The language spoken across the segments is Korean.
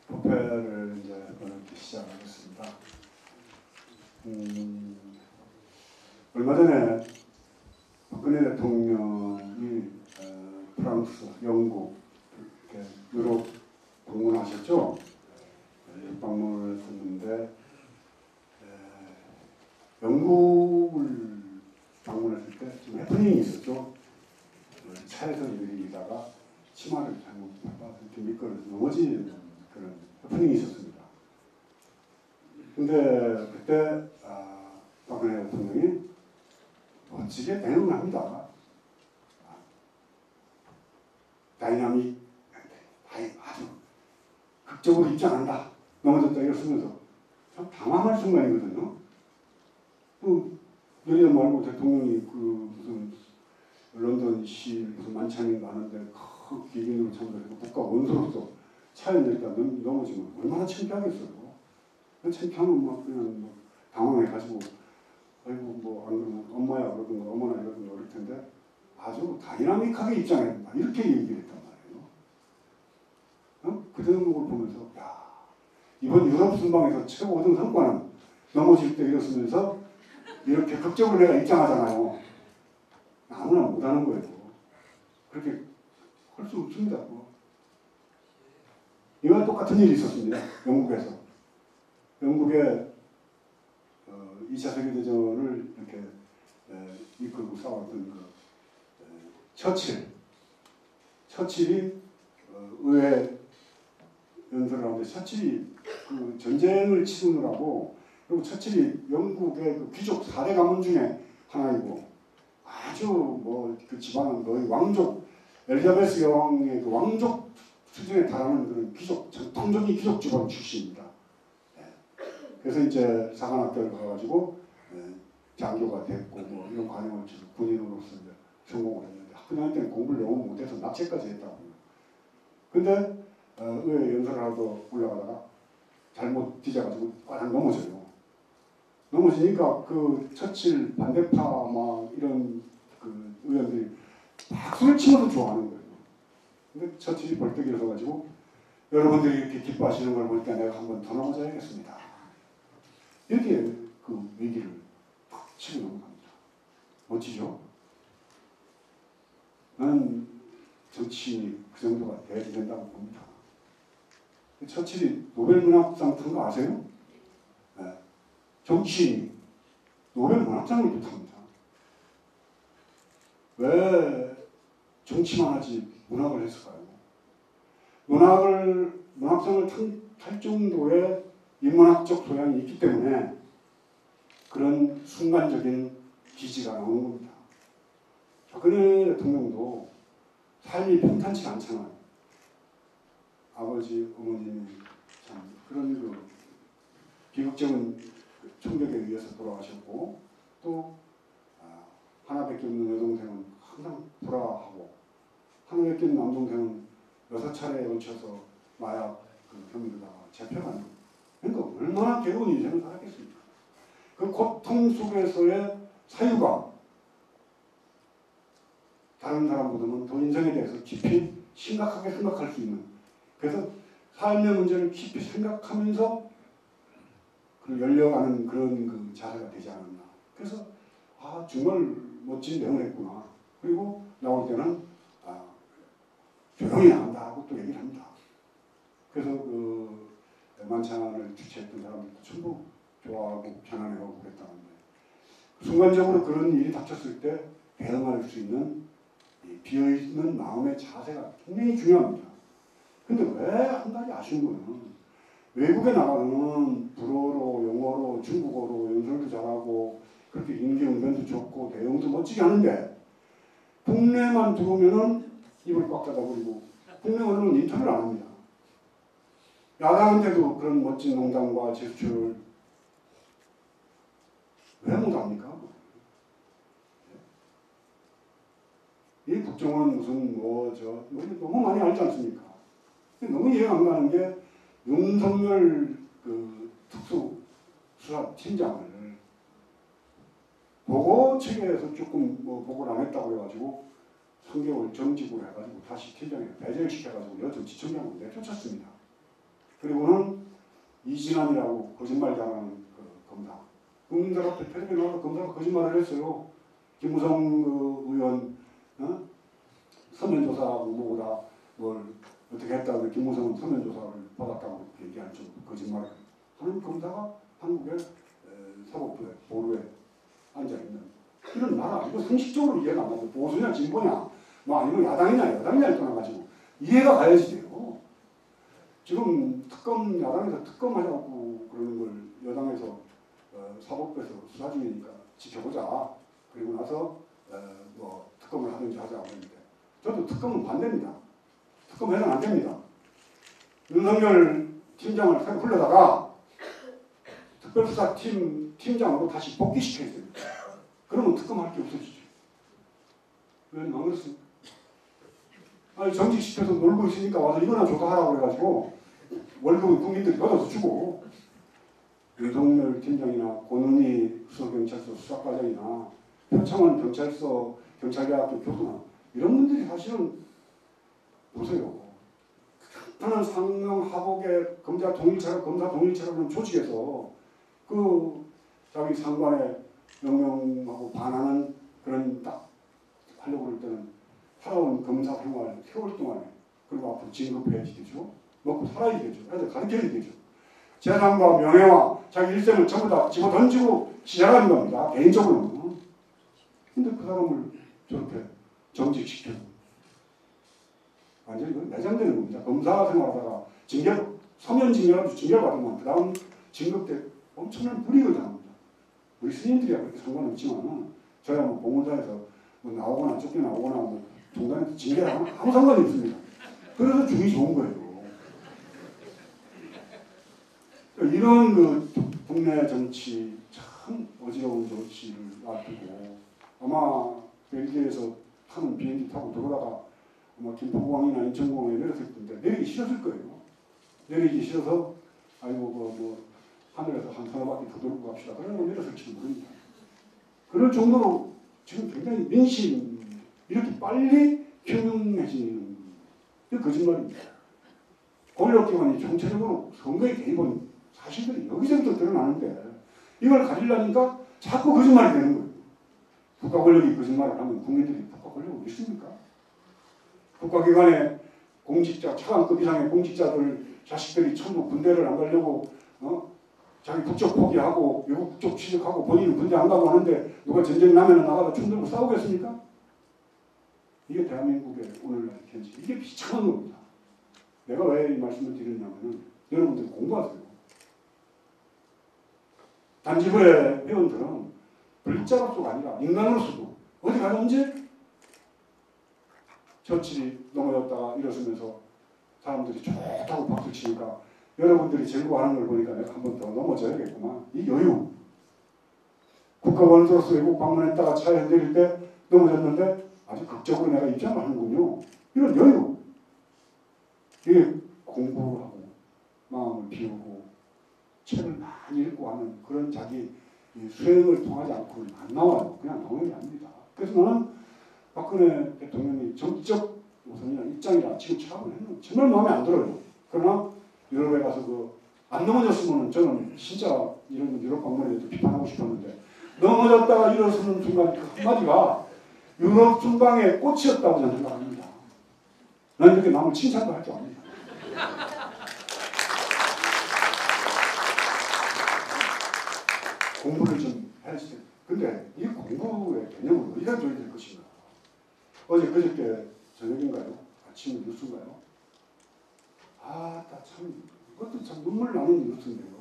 부패를 이제 어렵게 시작하겠습니다. 얼마 전에 박근혜 대통령이 프랑스, 영국, 이렇게 유럽 방문하셨죠. 방문을 했는데 영국을 방문했을 때 좀 해프닝이 있었죠. 차에서 내리다가 치마를 잘못 받아서 이렇게 미끄러져 넘어지는 그런 해프닝이 있었습니다. 근데 그때 박근혜 대통령이 멋지게 대응을 합니다. 다이나믹, 아주 극적으로 입장한다. 넘어졌다 이걸 쓰면서 참 당황할 순간이거든요. 내리다 말고 대통령이 무슨 런던시 무슨 만찬인가 하는데 큰 기빈으로 참석해서 국가 원수로서 차에 내리다 넘어지면 얼마나 창피하겠어요. 창피하면 막 그냥 당황해가지고 아이고 뭐 안 그러면 엄마야 그러든가 어머나 이러든가 그럴 텐데 아주 다이나믹하게 입장했다 이렇게 얘기를 했단 말이에요. 그 대목을 보면서 야 이번 유럽 순방에서 최고 얻은 성과는 넘어질 때 일었으면서 이렇게 극적으로 내가 입장하잖아요. 아무나 못하는 거예요. 그렇게 할 수 없습니다. 이와 똑같은 일이 있었습니다. 영국에서. 영국의 2차 세계대전을 이렇게 이끌고 싸웠던 처칠이 의회 연설을 하는데 처칠이 그 전쟁을 치르느라고 그리고 처칠이 영국의 그 귀족 4대 가문 중에 하나이고 아주 그 집안은 거의 왕족 엘리자베스 여왕의 그 왕족 수준에 달하는 그런 귀족 전통적인 귀족 집안 출신입니다. 그래서 이제 사관학교를 가가지고 장교가 됐고 뭐 이런 과정을 지금 군인으로서 이제 성공을 했는데 학교 다닐 때는 공부를 너무 못해서 납치까지 했다고. 근데 의회 연설을 하고 올라가다가 잘못 뒤져가지고 꽉 넘어져요. 넘어지니까 그 처칠 반대파 막 이런 그 의원들이 박수를 치면서 좋아하는 거예요. 근데 처칠이 벌떡 일어서가지고 여러분들이 이렇게 기뻐하시는 걸 볼 때 내가 한 번 더 넘어져야겠습니다. 이렇게 그 위기를 팍 치고 넘어갑니다. 멋지죠? 나는 정치인이 그 정도가 돼야 된다고 봅니다. 처칠이 노벨문학상 탄 거 아세요? 네. 정치인이 노벨문학상을 또 탑니다. 왜 정치만 하지 문학을 했을까요? 문학상을 탈 정도의 인문학적 소양이 있기 때문에 그런 순간적인 기지가 나오는 겁니다. 박근혜 대통령도 삶이 평탄치 않잖아요. 아버지, 어머님이 참 그런 비극적인 총격에 의해서 돌아가셨고 또 하나밖에 없는 여동생은 항상 불화하고 하나밖에 없는 남동생은 6차례에 걸쳐서 마약 혐의로다가 잡혀가는 거예요. 그러니까 얼마나 괴로운 인생을 살았겠습니까? 그 고통 속에서의 사유가 다른 사람보다는 더 인생에 대해서 깊이 심각하게 생각할 수 있는 그래서 삶의 문제를 깊이 생각하면서 열려가는 그런 그 자세가 되지 않았나. 그래서 정말 멋진 내용을 했구나. 그리고 나올 때는 조용히 나간다고 또 얘기를 합니다. 그래서 그 만찬을 주최했던 사람들도 전부 좋아하고 편안해하고 그랬다는데 순간적으로 그런 일이 닥쳤을 때 대응할 수 있는 비어있는 마음의 자세가 굉장히 중요합니다. 근데 왜 한 가지 아쉬운 거는 외국에 나가면 불어로, 영어로, 중국어로 연설도 잘하고 그렇게 임기응변도 좋고 내용도 멋지게 하는데 국내만 들어오면은 입을 꽉 닫아버리고 국내 언론은 인터뷰를 안 합니다. 야당한테도 그런 멋진 농담과 제스처를 왜 못합니까? 이 국정원 무슨 너무 많이 알지 않습니까? 너무 이해가 안 가는 게 윤석열 그 특수수사팀장을 보고 체계에서 조금 보고를 안 했다고 해가지고 3개월 정직으로 해가지고 다시 팀장에 배제시켜가지고 여전지청장으로 내쫓았습니다. 그리고 이진환이라고 거짓말 당하는 그 검사. 국민들 앞에 텔레비전 나와서 검사가 거짓말을 했어요. 김무성 그 의원 서면 조사하고 뭐보다 뭘 어떻게 했다고 김무성은 서면 조사를 받았다고 얘기할 정도 거짓말을 하는 검사가 한국의 사법부의 보루에 앉아있는 이런 나라. 이거 상식적으로 이해가 안 가죠. 보수냐 진보냐 뭐 아니면 야당이냐 여당이냐를 떠나가지고 이해가 가야지 돼요. 지금 특검 야당에서 특검하자고 그러는 걸 여당에서 사법부에서 수사 중이니까 지켜보자. 그리고 나서 뭐 특검을 하든지 하자고 했는데 저도 특검은 반대입니다. 특검해서는 안 됩니다. 윤석열 팀장을 새로 불러다가 특별수사팀 팀장으로 다시 복귀시켜야 됩니다. 그러면 특검할 게 없어지죠. 왜 안 그렇습니까? 아니 정직시켜서 놀고 있으니까 와서 이거나 조사하라고 해가지고 월급은 국민들이 걷어서 주고 윤석열 팀장이나 권은희 수서경찰서 수사과장이나 표창원 경찰서 경찰대학교 교수나 이런 분들이 사실은 보세요. 간단한 상명 하복의 검사 동일체라는 조직에서 그 자기 상관의 명령하고 반하는 그런 딱 하려고 할 때는 살아온 검사 생활 세월 동안에 그리고 앞으로 진급해야지 되죠. 먹고 살아야 되죠. 애들 가르쳐야 되죠. 재산과 명예와 자기 일생을 전부 다 집어던지고 시작하는 겁니다. 개인적으로는. 근데 그 사람을 저렇게 정직시켜서 완전히 매장되는 겁니다. 검사 생활하다가 서면 징계라도 징계를 받으면 그 다음 진급 때 엄청난 불이익을 당합니다. 우리 스님들이야 그렇게 상관없지만 저야 뭐 봉헌사에서 뭐 나오거나 쫓겨나오거나 뭐 중간에 징계를 하면 아무 상관이 없습니다. 그래서 중이 좋은 거예요. 이런 그 국내 정치 참 어지러운 정치를 놔두고 아마 벨기에에서 타는 비행기 타고 들어오다가 아마 김포공항이나 인천공항에 내렸을 텐데 내리기 싫었을 거예요. 내리기 싫어서 아이고 뭐 하늘에서 한 서너 바퀴 더 돌고 갑시다. 그러면 내렸을지도 모릅니다. 그럴 정도로 지금 굉장히 민심 이렇게 빨리 현명해지는 게 거짓말입니다. 권력기관이 총체적으로 선거에 개입은 사실들이 여기서부터 드러나는데 이걸 가지려니까 자꾸 거짓말이 되는 거예요. 국가 권력이 거짓말을 하면 국민들이 국가 권력을 믿습니까? 국가기관의 공직자, 차관급 이상의 공직자들 자식들이 전부 군대를 안 가려고 자기 국적 포기하고 외국 국적 취직하고 본인은 군대 안 가고 하는데 누가 전쟁 나면 나가서 총 들고 싸우겠습니까? 이게 대한민국의 오늘날 현실. 이게 비참한 겁니다. 내가 왜 이 말씀을 드리냐면은 여러분들 공부하세요. 단지부의 회원들은 글자로서가 아니라 인간으로서도 어디 가든지 처칠이 넘어졌다가 일어서면서 사람들이 좋다고 박수 치니까 여러분들이 즐거워하는 걸 보니까 내가 한 번 더 넘어져야겠구만. 이 여유. 국가원수로서 외국 방문했다가 차에 흔들릴 때 넘어졌는데 아주 극적으로 내가 입장을 하는군요. 이런 여유. 이게 공부를 하고 마음을 비우고 책을 많이 읽고 하는 그런 자기 수행을 통하지 않고는 안 나와요. 그냥 나오는 게 아닙니다. 그래서 나는 박근혜 대통령이 정치적 우선이나 입장이라 지금 차원을 했는데 정말 마음에 안 들어요. 그러나 유럽에 가서 안 넘어졌으면 저는 진짜 이런 유럽 방문에 대해서 비판하고 싶었는데 넘어졌다가 일어서는 순간 그 한마디가 유럽 순방의 꽃이었다고 저는 생각합니다. 나는 이렇게 남을 칭찬도 할 줄 압니다. 공부를 좀 해야지 돼. 근데 이 공부의 개념을 어디다 줘야 될 것인가? 어제 그저께 저녁인가요? 아침 뉴스인가요? 참 이것도 참 눈물 나는 뉴스인데요.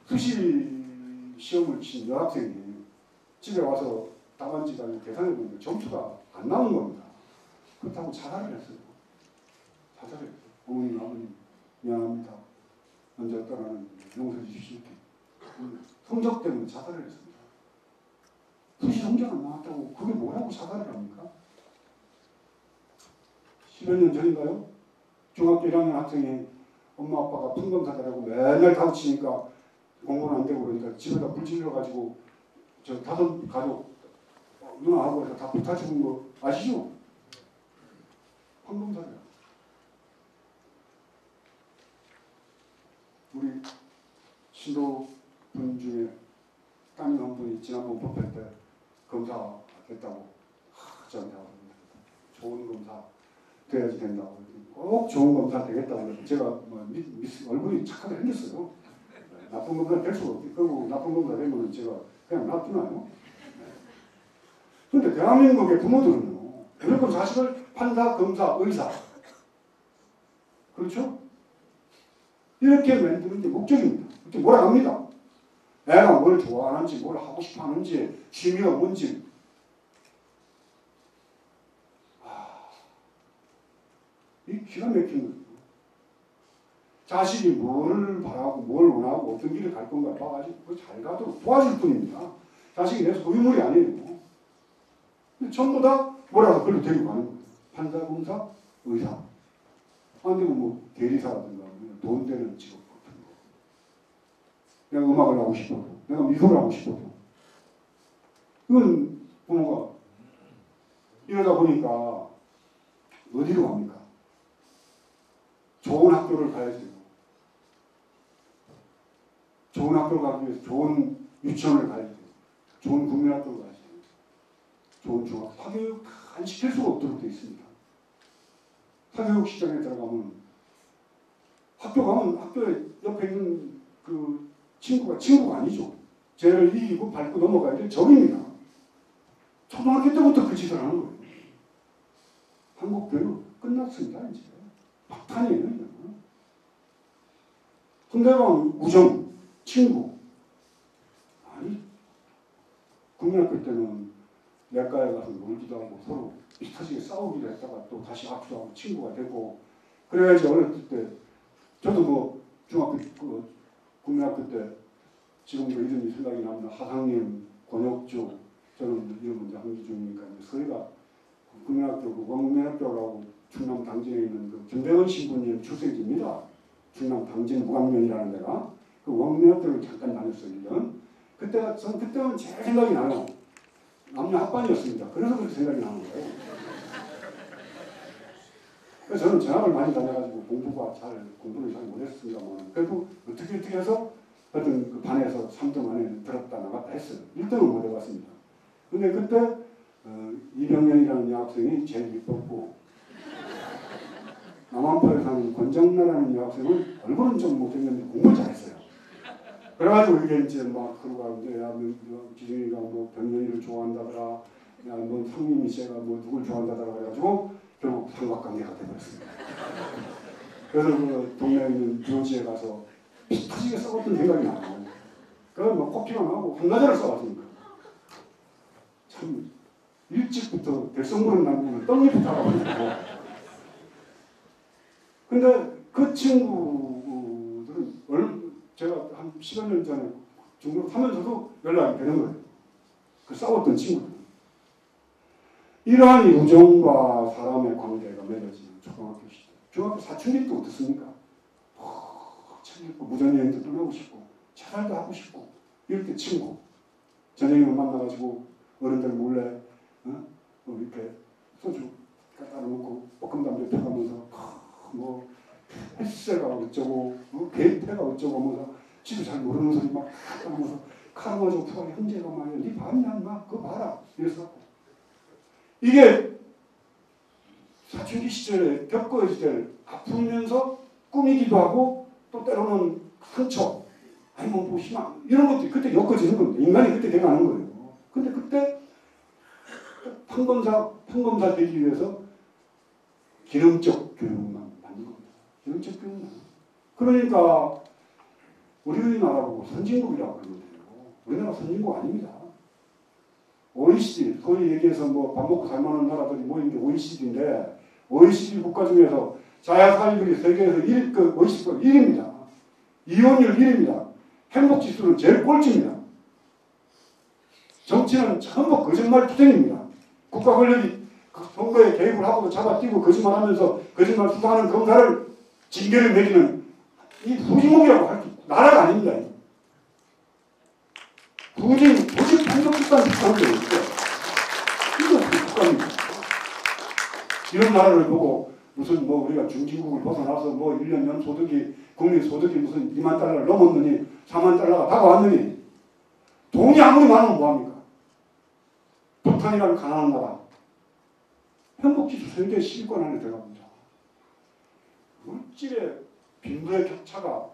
수시 시험을 친 여학생이 집에 와서 답안지가 계산해 보니까 점수가 안 나온 겁니다. 그렇다고 자살을 했어요. 자살했어요. 어머님, 아버님 미안합니다. 먼저 떠나는 용서해 주십시오. 성적 때문에 자살을 했습니다. 수시 성적 안 나왔다고 그게 뭐라고 자살을 합니까? 10여 년 전인가요? 중학교 1학년 학생이 엄마 아빠가 풍검사들하고 맨날 가르치니까 공부는 안 되고 그러니까 집에다 불 질러가지고 저 5 가족 누나하고 해서 다 불타 죽은 거 아시죠? 풍검사들. 우리 신도분 중에 따님 한 분이 지난번 법회 때 검사 됐다고 저한테 하거든요. 좋은 검사 돼야지 된다고. 꼭 좋은 검사 되겠다고 그래서 제가 뭐 얼굴이 착하게 생겼어요. 나쁜 검사 될 수가 없지. 그리고 나쁜 검사 되면 제가 그냥 놔두나요? 그런데 대한민국의 부모들은요, 무조건 자식을 판사, 검사, 의사, 그렇죠? 이렇게 만드는 게 목적입니다. 이렇게 몰아갑니다. 애가 뭘 좋아하는지, 뭘 하고 싶어 하는지, 취미가 뭔지. 이 기가 막힌 거예요. 자식이 뭐를 바라고, 뭘 원하고, 어떤 길을 갈 건가 봐가지고 잘 가도록 도와줄 뿐입니다. 자식이 내 소유물이 아니에요. 근데 전부 다 뭐라고 그걸로 데리고 가는 거예요. 판사, 검사, 의사. 안 되면 뭐 대리사라든가 돈 되는 직업 같은 거. 내가 음악을 하고 싶어도, 내가 미술을 하고 싶어도. 이건 부모가 이러다 보니까 어디로 갑니까? 좋은 학교를 가야 돼요. 좋은 학교를 가기 위해서 좋은 유치원을 가야 돼요. 좋은 국민학교를 가야 돼요. 좋은 중학, 사교육 다 안 시킬 수가 없도록 되어 있습니다. 사교육 시장에 들어가면 학교 가면 학교에 옆에 있는 그 친구가 아니죠. 쟤를 이기고 밟고 넘어가야 될 적입니다. 초등학교 때부터 그 짓을 하는 거예요. 한국 교육 끝났습니다. 이제 박탄이에요. 상대방 우정, 친구. 아니, 국민학교 때는 내과에 가서 놀기도 하고 서로 비슷하게 싸우기도 했다가 또 다시 악수도 하고 친구가 되고 그래야지. 어렸을 때 저도 뭐 중학교 국민학교 때 지금도 이름이 생각이 납니다. 하상님, 권혁주, 저는 이름은 이제 한기중이니까 서희가 국민학교 그 원민학교라고 충남 당진에 있는 그 김대원 신부님 출생지입니다. 충남 당진 무강면이라는 데가 그 원민학교를 잠깐 다녔어요. 1년. 그때는 제일 생각이 나요. 남녀 합반이었습니다. 그래서 그렇게 생각이 나는 거예요. 그래서 저는 전학을 많이 다녀가지고 공부를 잘 못했습니다만 그래도 어떻게 해서 하여튼 그 반에서 3등 안에 들었다 나갔다 했어요. 1등은 못 해봤습니다. 근데 그때 이병현이라는 여학생이 제일 이뻤고 남한파에 사는 권정나라는 여학생은 얼굴은 좀 못생겼는데 공부를 잘했어요. 그래가지고 이게 이제 막 그러고 이제 야, 기준이가 뭐 병현이를 좋아한다더라, 야, 뭐 상민이 씨가 뭐 누굴 좋아한다더라 해가지고 결국 삼각관계가 돼버렸습니다. 그래서 그 동네에 있는 묘지에 가서 피 터지게 썩었던 생각이 나요. 그래서 뭐 커피가 나고 한나절을 써봤습니다. 참 일찍부터 대성부름 남기면 떡잎이 타가지고. 근데 그 친구들은 제가 한 10여 년 전에 중국을 하면서도 연락이 되는 거예요. 그 싸웠던 친구들. 이러한 우정과 사람의 관계가 맺어지는 초등학교 시절. 중학교 사춘기 때 어떻습니까? 책 읽고 무전여행도 떠나고 싶고 차lar도 하고 싶고 이럴 때 친구. 저녁에 만나가지고 어른들 몰래 이렇게 소주 갖다 놓고 볶음담배 펴가면서 뭐 햇새가 어쩌고 개패가 어쩌고 하면서 지도 잘 모르는 소리 막 하면서 카르마조 푸가 형제가 말이야 니 봤냐 막 그거 봐라 이래서 이게 사춘기 시절에 겪어야 될 아프면서 꾸미기도 하고 또 때로는 상처 아니면 뭐 희망 이런 것들이 그때 엮어지는 겁니다. 인간이 그때 돼가는 거예요. 근데 그때 판검사 되기 위해서 기능적 교육만 받는 겁니다. 기능적 교육만. 그러니까 우리나라 보고 선진국이라고 그러면 돼요. 우리나라 선진국 아닙니다. OECD, 소위 얘기해서 뭐 밥 먹고 살만한 나라들이 모인 게 OECD인데 OECD 국가 중에서 자야살률이 세계에서 1위, 그 OECD 1위입니다. 이혼율 1위입니다. 행복지수는 제일 꼴찌입니다. 정치는 전부 거짓말 투쟁입니다. 국가 권력이 선거에 개입을 하고 잡아뛰고 거짓말하면서 거짓말 수사하는 검사를 징계를 내리는 이 후진국이라고 할 수 있고 나라가 아닙니다. 조직 판독기관 비슷한 게 있어요. 이거 국가입니다. 이런 나라를 보고 무슨 뭐 우리가 중진국을 벗어나서 뭐 1년 연 소득이 국민 소득이 무슨 2만 달러를 넘었느니 4만 달러가 다가왔느니 돈이 아무리 많으면 뭐합니까? 북한이라는 가난한 나라 행복지수 세계 10위권 안에 들어갑니다. 물질의 빈부의 격차가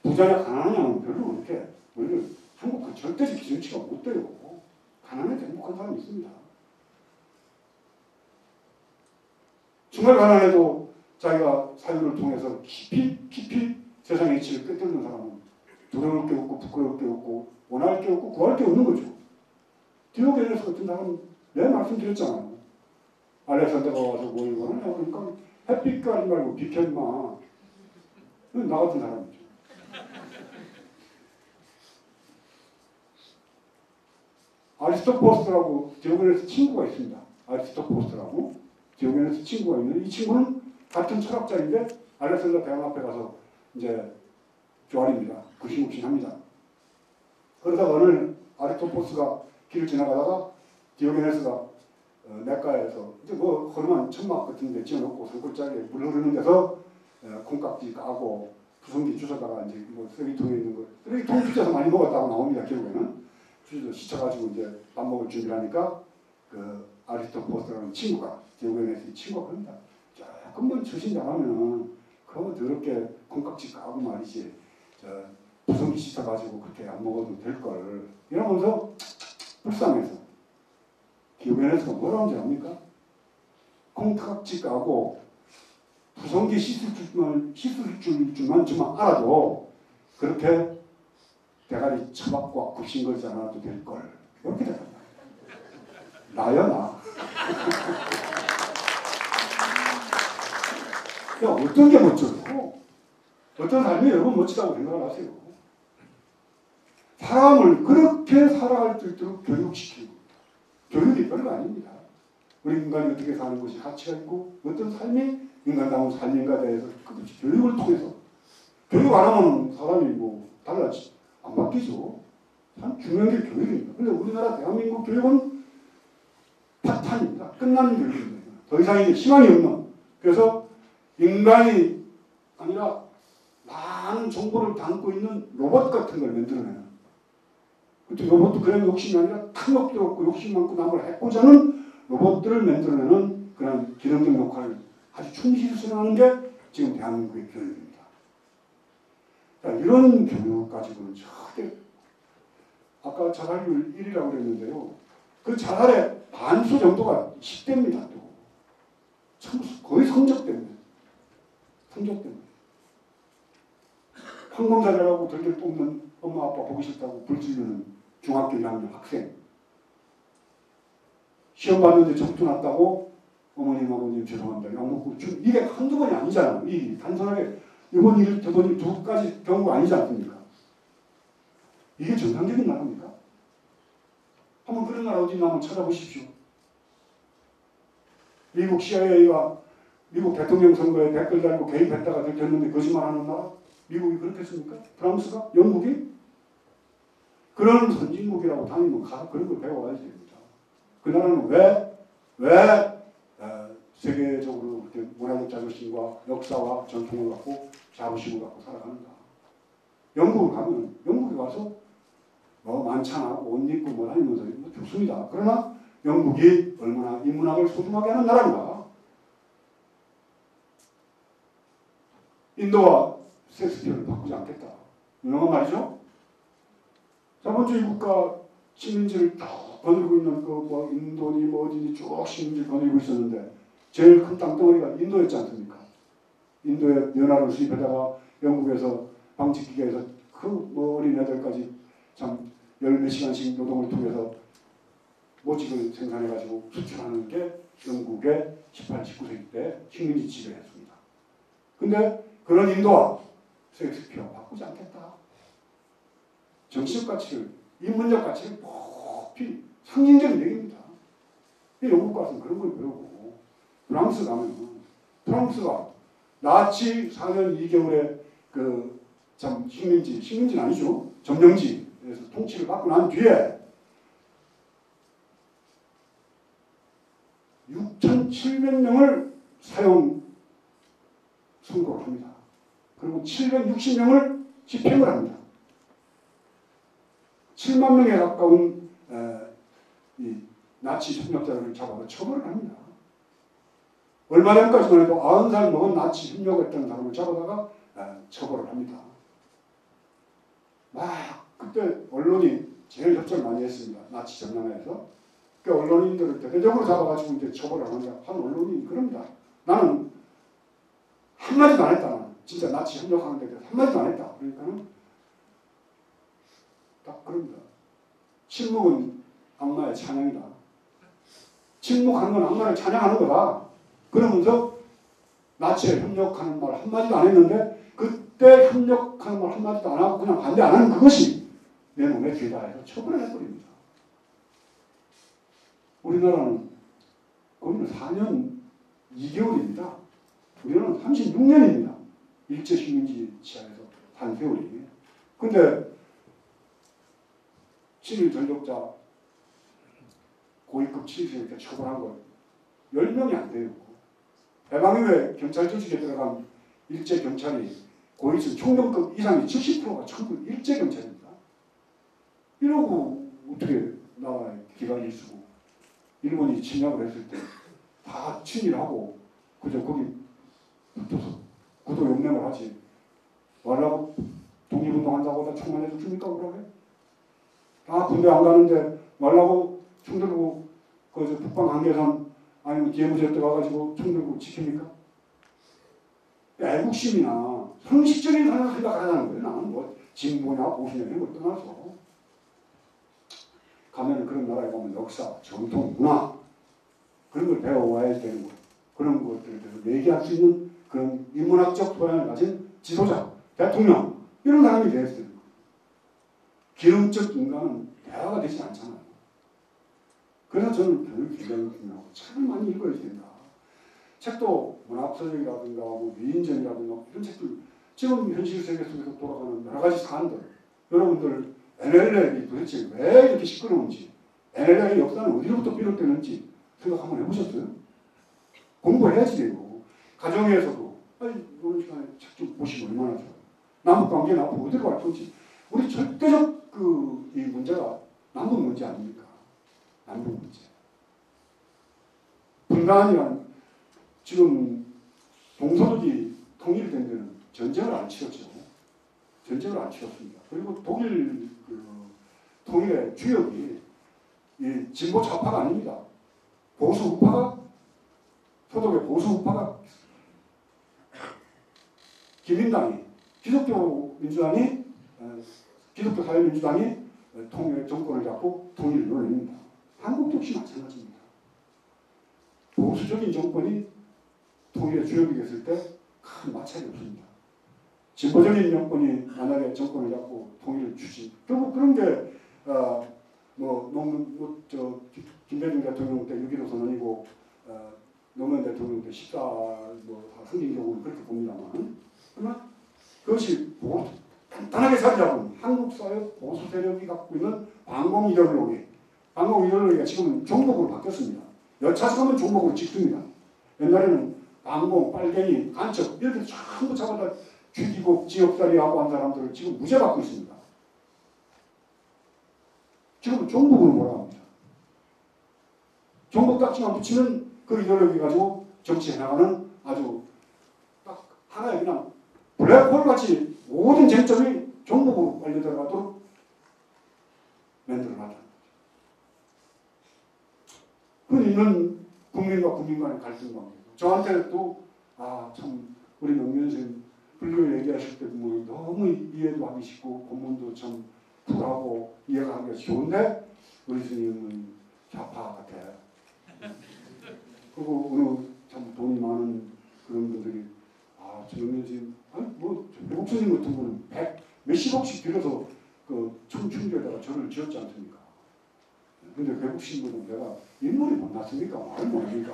부자냐 가난하냐는 별로 그렇게 우리는 한국은 절대적 기준치가 못 돼요. 가난해도 행복한 사람이 있습니다. 정말 가난해도 자기가 사유를 통해서 깊이 세상의 이치를 꿰뚫는 사람은 두려울 게 없고 부끄러울 게 없고 원할 게 없고 구할 게 없는 거죠. 디오게네스 같은 사람은 내 말씀드렸잖아요. 알렉산더가 와서 뭐 이거는 그러니까 햇빛 가지 말고 비켜 임마. 나 같은 사람이죠. 아리스토포스라고 디오게네스 친구가 있습니다. 아리스토포스라고 디오게네스 친구가 있는데 이 친구는 같은 철학자인데 알렉산더 대왕 앞에 가서 이제 조알입니다. 굴신굴신합니다. 그러다가 어느 아리스토포스가 길을 지나가다가 디오게네스가 냇가에서 이제 뭐 허름한 천막 같은 데 지어놓고 산골짜기에 물 흐르는 데서 콩깍지 까고 부성기 주워다가 이제 뭐 쓰레기통에 있는 거 쓰레기통 빚어서 많이 먹었다고 나옵니다. 결국에는 주저 씻어가지고 이제 밥 먹을 준비를 하니까 그 아리스토포스라는 친구가 디오게네스의 친구가 그럽니다. 조금만 처신 잘하면은 그거 더럽게 콩깍지 까고 말이지 저 부성기 씻어가지고 그렇게 안 먹어도 될걸 이러면서 불쌍해서 디오게네스가 뭐라는 줄 압니까? 콩깍지 까고 부성기 씻을 줄만 좀 알아도 그렇게 대가리 처박고 굽신거리지 않아도 될걸 이렇게 되잖아. 나야 나. 야, 어떤 게 멋져요? 어떤 삶이 여러분 멋지다고 생각을 하세요? 사람을 그렇게 살아갈 수 있도록 교육시키고 교육이 별거 아닙니다. 우리 인간이 어떻게 사는 것이 가치가 있고 어떤 삶이 인간다운 삶인가에 대해서 그것이 교육을 통해서 교육 안 하면 사람이 뭐 달라지 안 바뀌죠. 참 중요한 게 교육입니다. 근데 우리나라 대한민국 교육은 파탄입니다. 끝나는 교육입니다. 더 이상 이제 희망이 없는. 그래서 인간이 아니라 많은 정보를 담고 있는 로봇 같은 걸 만들어내는. 그때 로봇도 그런 욕심이 아니라 탐욕도 없고 욕심 많고 남을 해코자 하는 로봇들을 만들어내는 그런 기능적 역할을 아주 충실히 수행하는 게 지금 대한민국의 교육입니다. 자, 이런 교육 가지고는 절대 아까 자살률 1이라고 그랬는데요. 그 자살의 반수 정도가 10대입니다. 또. 참 거의 성적 때문에. 성적 때문에. 항공사례라고 들들 뽑는 엄마 아빠 보기 싫다고 불지르는 중학교 1학년 학생. 시험 봤는데 점수 났다고 어머님 아버님 죄송합니다. 욕먹고 이게 한두 번이 아니잖아요. 이 단순하게 이번 일 저번 일 두 가지 경우가 아니지 않습니까? 이게 정상적인 나라입니까? 한번 그런 나라 어디 있나 한번 찾아보십시오. 미국 CIA가 미국 대통령 선거에 댓글 달고 개입했다가 들켰는데 거짓말하는 나라? 미국이 그렇겠습니까? 프랑스가? 영국이? 그런 선진국이라고 다니면 가서 그런 걸 배워야지 됩니다. 그 나라는 왜 세계적으로 그렇게 문화적 자존심과 역사와 전통을 갖고 자부심을 갖고 살아가는가? 영국을 가면 영국에 가서 뭐 많잖아 옷 입고 뭐 다니면서 뭐 좋습니다. 그러나 영국이 얼마나 인문학을 소중하게 하는 나라인가? 인도와 셰익스피어를 바꾸지 않겠다. 유명한 말이죠. 자본주의 국가 식민지를 쭉 거느리고 있는 그 뭐 인도니 뭐 어디니 쭉 식민지를 거느리고 있었는데 제일 큰 땅덩어리가 인도였지 않습니까? 인도에 연화를 수입하다가 영국에서 방직기계에서 그 뭐 어린 애들까지 참 열 몇 시간씩 노동을 통해서 모직을 생산해가지고 수출하는 게 영국의 18, 19세기 때 식민지 지배였습니다. 근데 그런 인도와 셰익스피어 바꾸지 않겠다. 정치적 가치를, 인문적 가치를 높이 상징적인 얘기입니다. 영국 가서는 그런 걸 배우고 프랑스 가면 프랑스가 나치 4년 2개월의 그 참 식민지는 아니죠. 점령지에서 통치를 받고 난 뒤에 6,700명을 사형 선고를 합니다. 그리고 760명을 집행을 합니다. 7만 명에 가까운 이 나치 협력자들을 잡아서 처벌을 합니다. 얼마 전까지만 해도 90살 먹은 나치 협력했던 사람을 잡아다가 처벌을 합니다. 막 그때 언론이 제일 협조를 많이 했습니다. 나치 전남에서. 그 언론인들을 대대적으로 잡아가지고 이제 처벌을 하는 한 언론이 그럽니다. 나는 한마디도 안 했다. 나는. 진짜 나치 협력하는 데 대해서 한마디도 안 했다. 그러니까는 딱 그럽니다. 침묵은 악마의 찬양이다. 침묵하는 건 악마를 찬양하는 거다. 그러면서 나치에 협력하는 말 한마디도 안 했는데 그때 협력하는 말 한마디도 안 하고 그냥 반대 안 하는 그것이 내 몸에 죄다 해서 처벌을 해버립니다. 우리나라는 거기는 4년 2개월입니다. 우리나라는 36년입니다. 일제식민지 지하에서 산 세월이. 근데 친일 전력자 고위급 친일을 이렇게 처벌한 거 10명이 안 돼요. 해방 이후에 경찰 조직에 들어간 일제 경찰이 고위층 총령급 이상이 70%가 전부 일제 경찰입니다. 이러고 어떻게 나라의 기관이 쓰고 일본이 침략을 했을 때 다 친일하고 그저 거기 붙어서 구도 용맹을 하지 말라고 독립운동한다고 다 총만 해도 줍니까 그러게? 다 군대 안 가는데 말라고 총 들고 그 북방 한계선 아니면 기회무제 들어가가지고 총 들고 지킵니까? 애국심이나 상식적인 사람을 생각하자는 거예요. 나는 뭐 진보냐 보수냐 이런 걸 떠나서 가면 그런 나라에 가면 역사, 전통, 문화 그런 걸 배워와야 되는 거예요. 그런 것들에 대해서 얘기할 수 있는 그런 인문학적 소양을 가진 지도자, 대통령 이런 사람이 돼야 되는 거예요. 기능적 인간은 대화가 되지 않잖아요. 그래서 저는 교육이 굉장히 중요하고 책을 많이 읽어야 된다. 책도 문학서적이라든가 뭐 위인전이라든가 이런 책들 지금 현실 세계 속에서 돌아가는 여러 가지 사안들 여러분들 NLL이 도대체 왜 이렇게 시끄러운지 NLL의 역사는 어디로부터 비롯되는지 생각 한번 해보셨어요? 공부해야지 돼요. 가정에서도 아니 이런 시간에 책 좀 보시면 얼마나 좋아요. 남북관계는 앞으로 어디로 갈 건지 우리 절대적 이 문제가 남북 문제 아닙니까? 남북 문제. 분단이란 지금 동서독이 통일된 데는 전쟁을 안 치렀죠. 전쟁을 안 치렀습니다. 그리고 독일 통일의 주역이 이 진보 좌파가 아닙니다. 보수 우파가 서독의 보수 우파가 기민당이 기독교 민주당이 기독교 사회민주당이 통일 정권을 잡고 통일을 이뤄냅니다. 한국도 역시 마찬가지입니다. 보수적인 정권이 통일의 주역이 됐을 때 큰 마찰이 없습니다. 진보적인 정권이 만약에 정권을 잡고 통일을 주지. 결국 그런 게 김대중 대통령 때 6.15 선언이고 노무현 대통령 때 14 승진 경우는 그렇게 봅니다만 그러나 그것이 간단하게 자리 잡은 한국 사회 보수 세력이 갖고 있는 반공 이데올로기가 지금은 종목으로 바뀌었습니다. 여차하면 종목으로 찍습니다. 옛날에는 반공, 빨갱이, 간첩 이렇게 전부 잡아다 죽이고 지역살이하고 한 사람들을 지금 무죄 받고 있습니다. 지금 종북으로 몰아갑니다. 종북 딱지만 붙이면 그 이데올로기 가지고 정치해 나가는 아주 딱 하나의 그냥 블랙홀 같이 모든 쟁점이 종북으로 빨려 들어가도록 만들어놨다. 그 있는 국민과 국민 간의 갈등 관계. 저한테도 참 우리 명륜 선생님 불교 얘기하실 때 보면 너무 이해도 하기 쉽고 본문도 참 쿨하고 이해가 하기가 좋은데 우리 스님은 좌파 같아. 그리고 어느 참 돈이 많은 그런 분들이 정명윤 스님 외국 스님 같은 분은 몇십억씩 들여서 그 충주에다가 절을 지었지 않습니까? 근데 외국 신분은 내가 인물이 못났습니까? 말을 못합니까?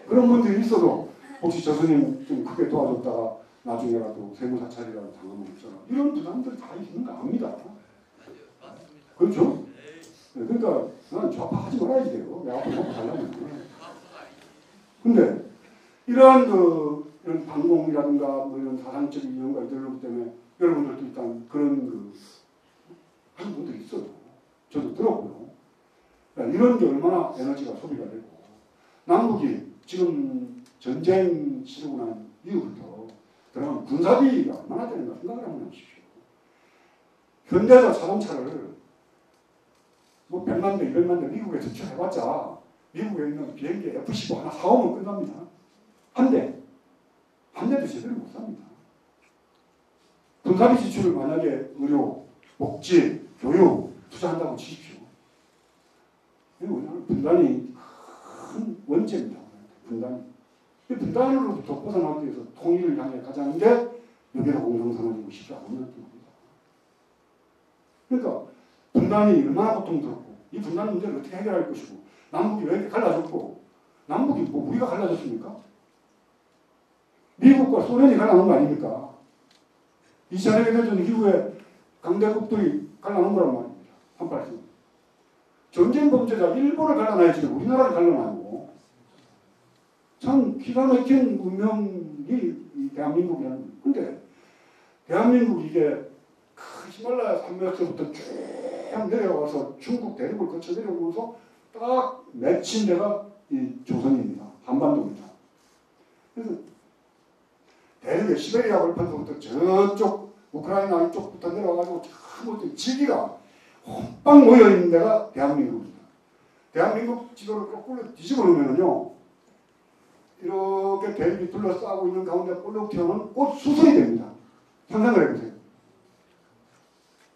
그런 분들이 있어도 혹시 저 스님 좀 크게 도와줬다가 나중에라도 세무사찰이라도 당하면 없잖아. 이런 부담들이 다 있는 거 압니다. 그렇죠? 네, 그러니까 나는 좌파하지 말아야지 돼요. 내 앞으로 먹고 살려면. 근데 이러한 이런 방공이라든가 뭐 이런 사상적인 이념과 이데올로기 때문에 여러분들도 일단 그런 하는 분들이 있어요. 저도 들었고요. 이런 게 얼마나 에너지가 소비가 되고, 남북이 지금 전쟁 치르고 난 이후부터 들어간 군사비가 얼마나 되는가 생각을 한번 해보십시오. 현대자 자동차를 뭐 100만 대, 200만 대 미국에 수출해봤자 미국에 있는 비행기 F-15 하나 사오면 끝납니다. 한 대도 제대로 못 삽니다. 군사비 지출을 만약에 의료, 복지, 교육 투자한다고 치십시오. 이건 분단이 큰 원죄입니다. 분단으로부터 벗어나기 위해서 통일을 향해 가자는 게 여기서 공동선언이고 쉽지 않은 겁니다. 그러니까 분단이 얼마나 고통스럽고 이 분단 문제를 어떻게 해결할 것이고 남북이 왜 이렇게 갈라졌고 남북이 뭐 우리가 갈라졌습니까? 미국과 소련이 갈라놓은 거 아닙니까? 2차 세계대전 이후에 강대국들이 갈라놓은 거란 말입니다. 38선. 전쟁 범죄자 일본을 갈라놔야지 우리나라를 갈라놔요. 참 기가 막힌 운명이 대한민국이라는 거예요. 근데 대한민국 이게 히말라야 산맥에서부터 쭉 내려와서 중국 대륙을 거쳐 내려오면서 딱 맺힌 데가 이 조선입니다. 한반도입니다. 그래서 대륙의 시베리아 벌판서부터 저쪽 우크라이나 이쪽부터 내려와가지고 참 지기가 홈빵 모여있는 데가 대한민국입니다. 대한민국 지도를 거꾸로 뒤집어 놓으면요, 이렇게 대륙이 둘러싸고 있는 가운데 볼록 튀어나오는 꽃수술이 됩니다. 상상을 해보세요.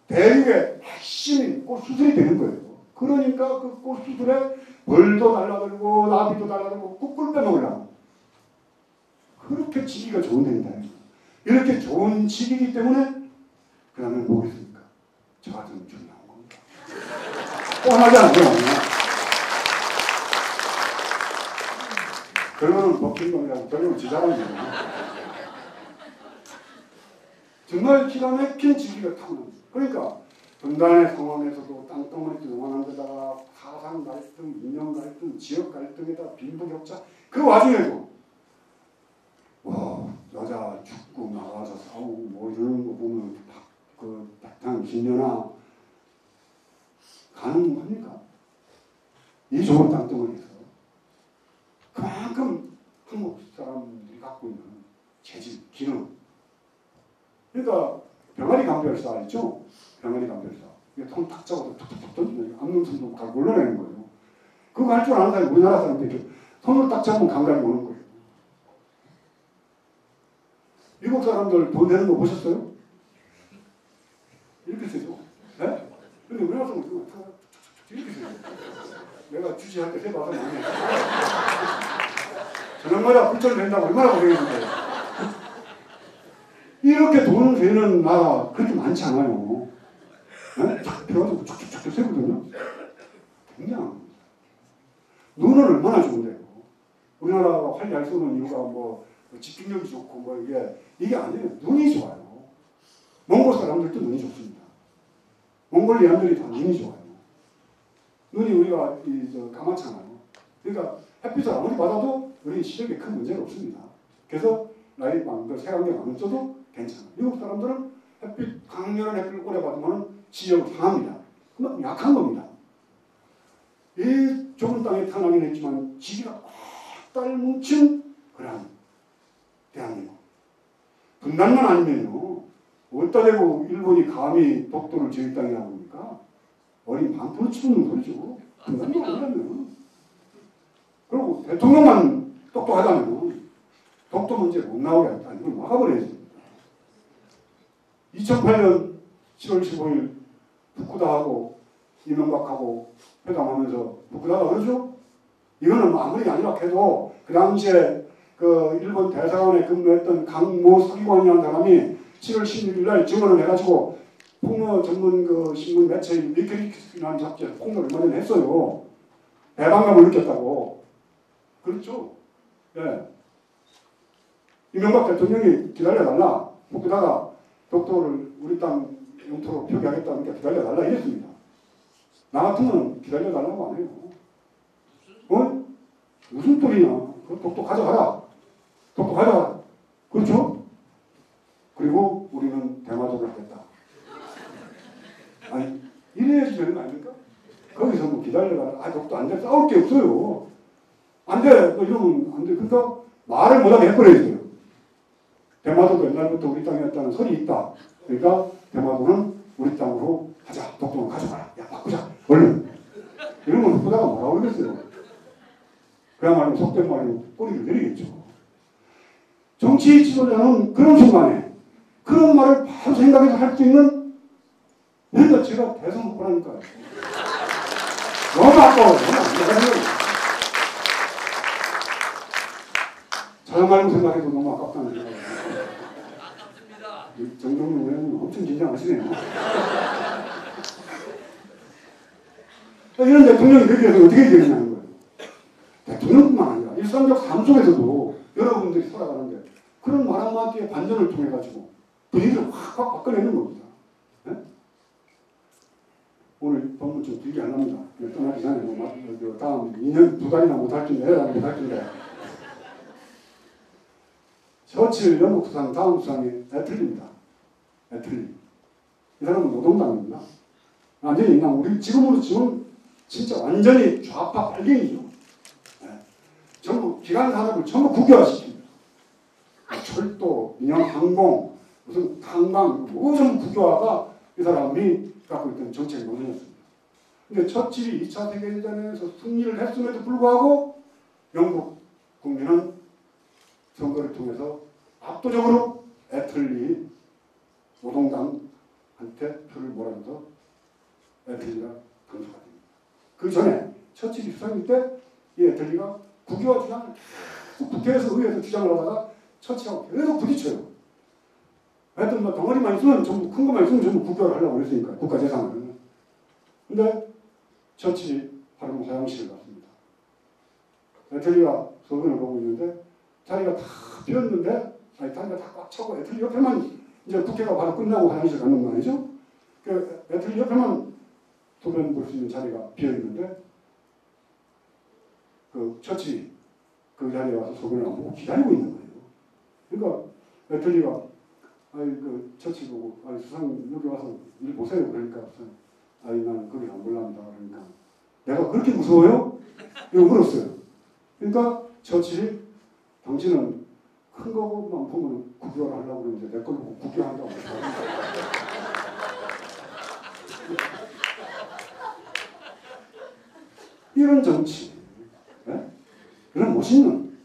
대륙의 핵심인 꽃수술이 되는 거예요. 그러니까 그 꽃수술에 벌도 달라들고 나비도 달라들고 꿀 빼먹으려고. 그렇게 지기가 좋은 데입니다. 이렇게 좋은 지기이기 때문에 그 다음에 뭐겠습니까? 저 같은 줄이 나온 겁니다. 뻔하지 않아요. 결론은 버킹엄이라고 결론은 지자랑이에요. 정말 기가 막힌 지기가 타고납니다. 그러니까 분단의 상황에서도 땅덩어리 요만한 데다가 사상 갈등, 인명 갈등, 지역 갈등에다 빈부격차, 그 와중에도 여자 죽고 나가서 싸우고 뭐 이러는 거 보면 그 백탕 김연아 가능합니까? 이 좋은 땅덩어리에서 그만큼 한국 사람들이 갖고 있는 재질, 기능. 그러니까 병아리 감별사 있죠? 병아리 감별사. 이게 손 탁 잡아서 툭툭툭 던지면 암능선도 다 몰라내는 거예요. 그거 할 줄 아는 사람이 우리나라 사람들이 손을 딱 잡으면 감각이 오는 거예요. 미국 사람들 돈 내는 거 보셨어요? 이렇게 쓰죠. 네? 근데 우리나라 사람들 이렇게 쓰죠. 내가 주시할 때 해봐서 많이 했어. 저녁마다 불철 된다고 얼마나 고생했는데. 이렇게 돈 되는 나라 그렇게 많지 않아요. 네? 쫙 펴가지고 촉촉촉 세거든요. 굉장합니다. 눈은 얼마나 좋은데요. 우리나라가 활약 쏘는 이유가 뭐 집중력이 좋고 뭐 이게 아니에요. 눈이 좋아요. 몽골 사람들도 눈이 좋습니다. 몽골리안들이 다 눈이 좋아요. 눈이 우리가 까맣잖아요. 그러니까 햇빛을 아무리 받아도 우리 시력에 큰 문제가 없습니다. 그래서 라이트방, 색안경 안 써도 괜찮아요. 미국 사람들은 강렬한 햇빛을 오래 받으면 지력을 상합니다. 그만큼 약한 겁니다. 이 좁은 땅에 태어나긴 했지만 지기가 꽉 뭉친 그런 대한민국. 분단만 아니면요, 어디다 대고 일본이 감히 독도를 저희 땅이라고 합니까? 어린 방풀을 치는 소리죠. 분단만 아니라면. 그리고 대통령만 똑똑하다면 독도 문제 못 나오게 했다. 이걸 막아버려야지. 2008년 7월 15일 북구다하고 이명박하고 회담하면서 북구다가 그러죠? 이거는 아무리 아니라 해도 그 당시에 그 일본 대사관에 근무했던 강모 서기관이라는 사람이 7월 16일 날 증언을 해가지고 폭로 전문 그 신문 매체인 위키리크스라는 잡지에서 폭로를 얼마 전에 했어요. 배반감을 느꼈다고. 그렇죠? 예. 이명박 대통령이 기다려달라. 북구다가 독도를 우리 땅 영토로 표기하겠다니까 기다려달라 이랬습니다. 나 같으면 기다려달라고 안 해요. 어? 무슨 소리냐. 그 독도 가져가라. 독도 가져가라. 그렇죠? 그리고 우리는 대마도를 하겠다. 아니, 이래야지 되는 거 아닙니까? 거기서 뭐 기다려라. 아, 독도 안 돼. 싸울 게 없어요. 안 돼. 뭐 이러면 안 돼. 그러니까 말을 못하게 해버려야 돼요. 대마도도 옛날부터 우리 땅이었다는 설이 있다. 그러니까 대마도는 우리 땅으로 하자. 독도는 가져가라. 야, 바꾸자. 얼른. 이러면 후보자가 뭐라고 그러겠어요. 그야말로 속된 말로 꼬리를 내리겠죠. 정치 지도자는 그런 순간에 그런 말을 바로 생각해서 할 수 있는, 그러니까 제가 대선 후보라니까요. 너무 아까워요. 자연 말고 생각해도 너무 아깝다는 생각이 듭니다. 정동영 의원은 엄청 긴장하시네요. 이런 대통령이 되기 위해서 어떻게 되느냐는 거예요. 대통령뿐만 아니라 일상적 삶 속에서도 여러분들이 살아가는데 그런 말 한마디의 반전을 통해 가지고 분위기를 확 바꿔내는 겁니다. 네? 오늘 본문 좀 길게 안 합니다. 떠나기 전에 다음 2년 2달이나 못할 텐데 못할 텐데 처칠 영국 수상 다음 수상이 애틀리입니다. 애틀리. 이 사람은 노동당입니다. 완전히 그냥 우리 지금으로 치면 진짜 완전히 좌파 빨갱이죠. 네. 전부 기관 산업을 전부 국유화시킵니다. 철도, 민영 항공, 무슨 탄광, 모든 국유화가 이 사람이 갖고 있던 정책의 노선이었습니다. 근데 처칠이 2차 세계대전에서 승리를 했음에도 불구하고 영국 국민은 선거를 통해서 압도적으로 애틀리 노동당한테 표를 몰아줘서 애틀리가 당수가 됩니다. 그 전에 처칠이 수상일 때 이 애틀리가 국유화 주장을 계속 국회에서 의회에서 주장을 하다가 처치하고 계속 부딪혀요. 하여튼 뭐 덩어리만 있으면 전부 큰 것만 있으면 전부 국유화를 하려고 그랬으니까 국가 재산을. 근데 처칠이 바로 화장실을 갔습니다. 애틀리가 소변을 보고 있는데 자리가 다 비었는데 자리가 다 꽉 차고 애틀리 옆에만 이제 국회가 바로 끝나고 화장실 갔는 거 아니죠? 그 애틀리 옆에만 소변 볼 수 있는 자리가 비어 있는데 그 처칠이 그 자리에 와서 소변을 안 보고 기다리고 있는 거예요. 그러니까 애틀리가 아이 그 처칠 보고 아이 수상 여기 와서 일 보세요. 그러니까 아이 나는 거기 안 볼랍니다. 그러니까 내가 그렇게 무서워요? 이거 물었어요. 그러니까 처칠이 당신은 큰 것만 보면 국유화를 하려고 그러는데 내 걸 보고 국유화한다고 이런 정치, 네? 이런 멋있는,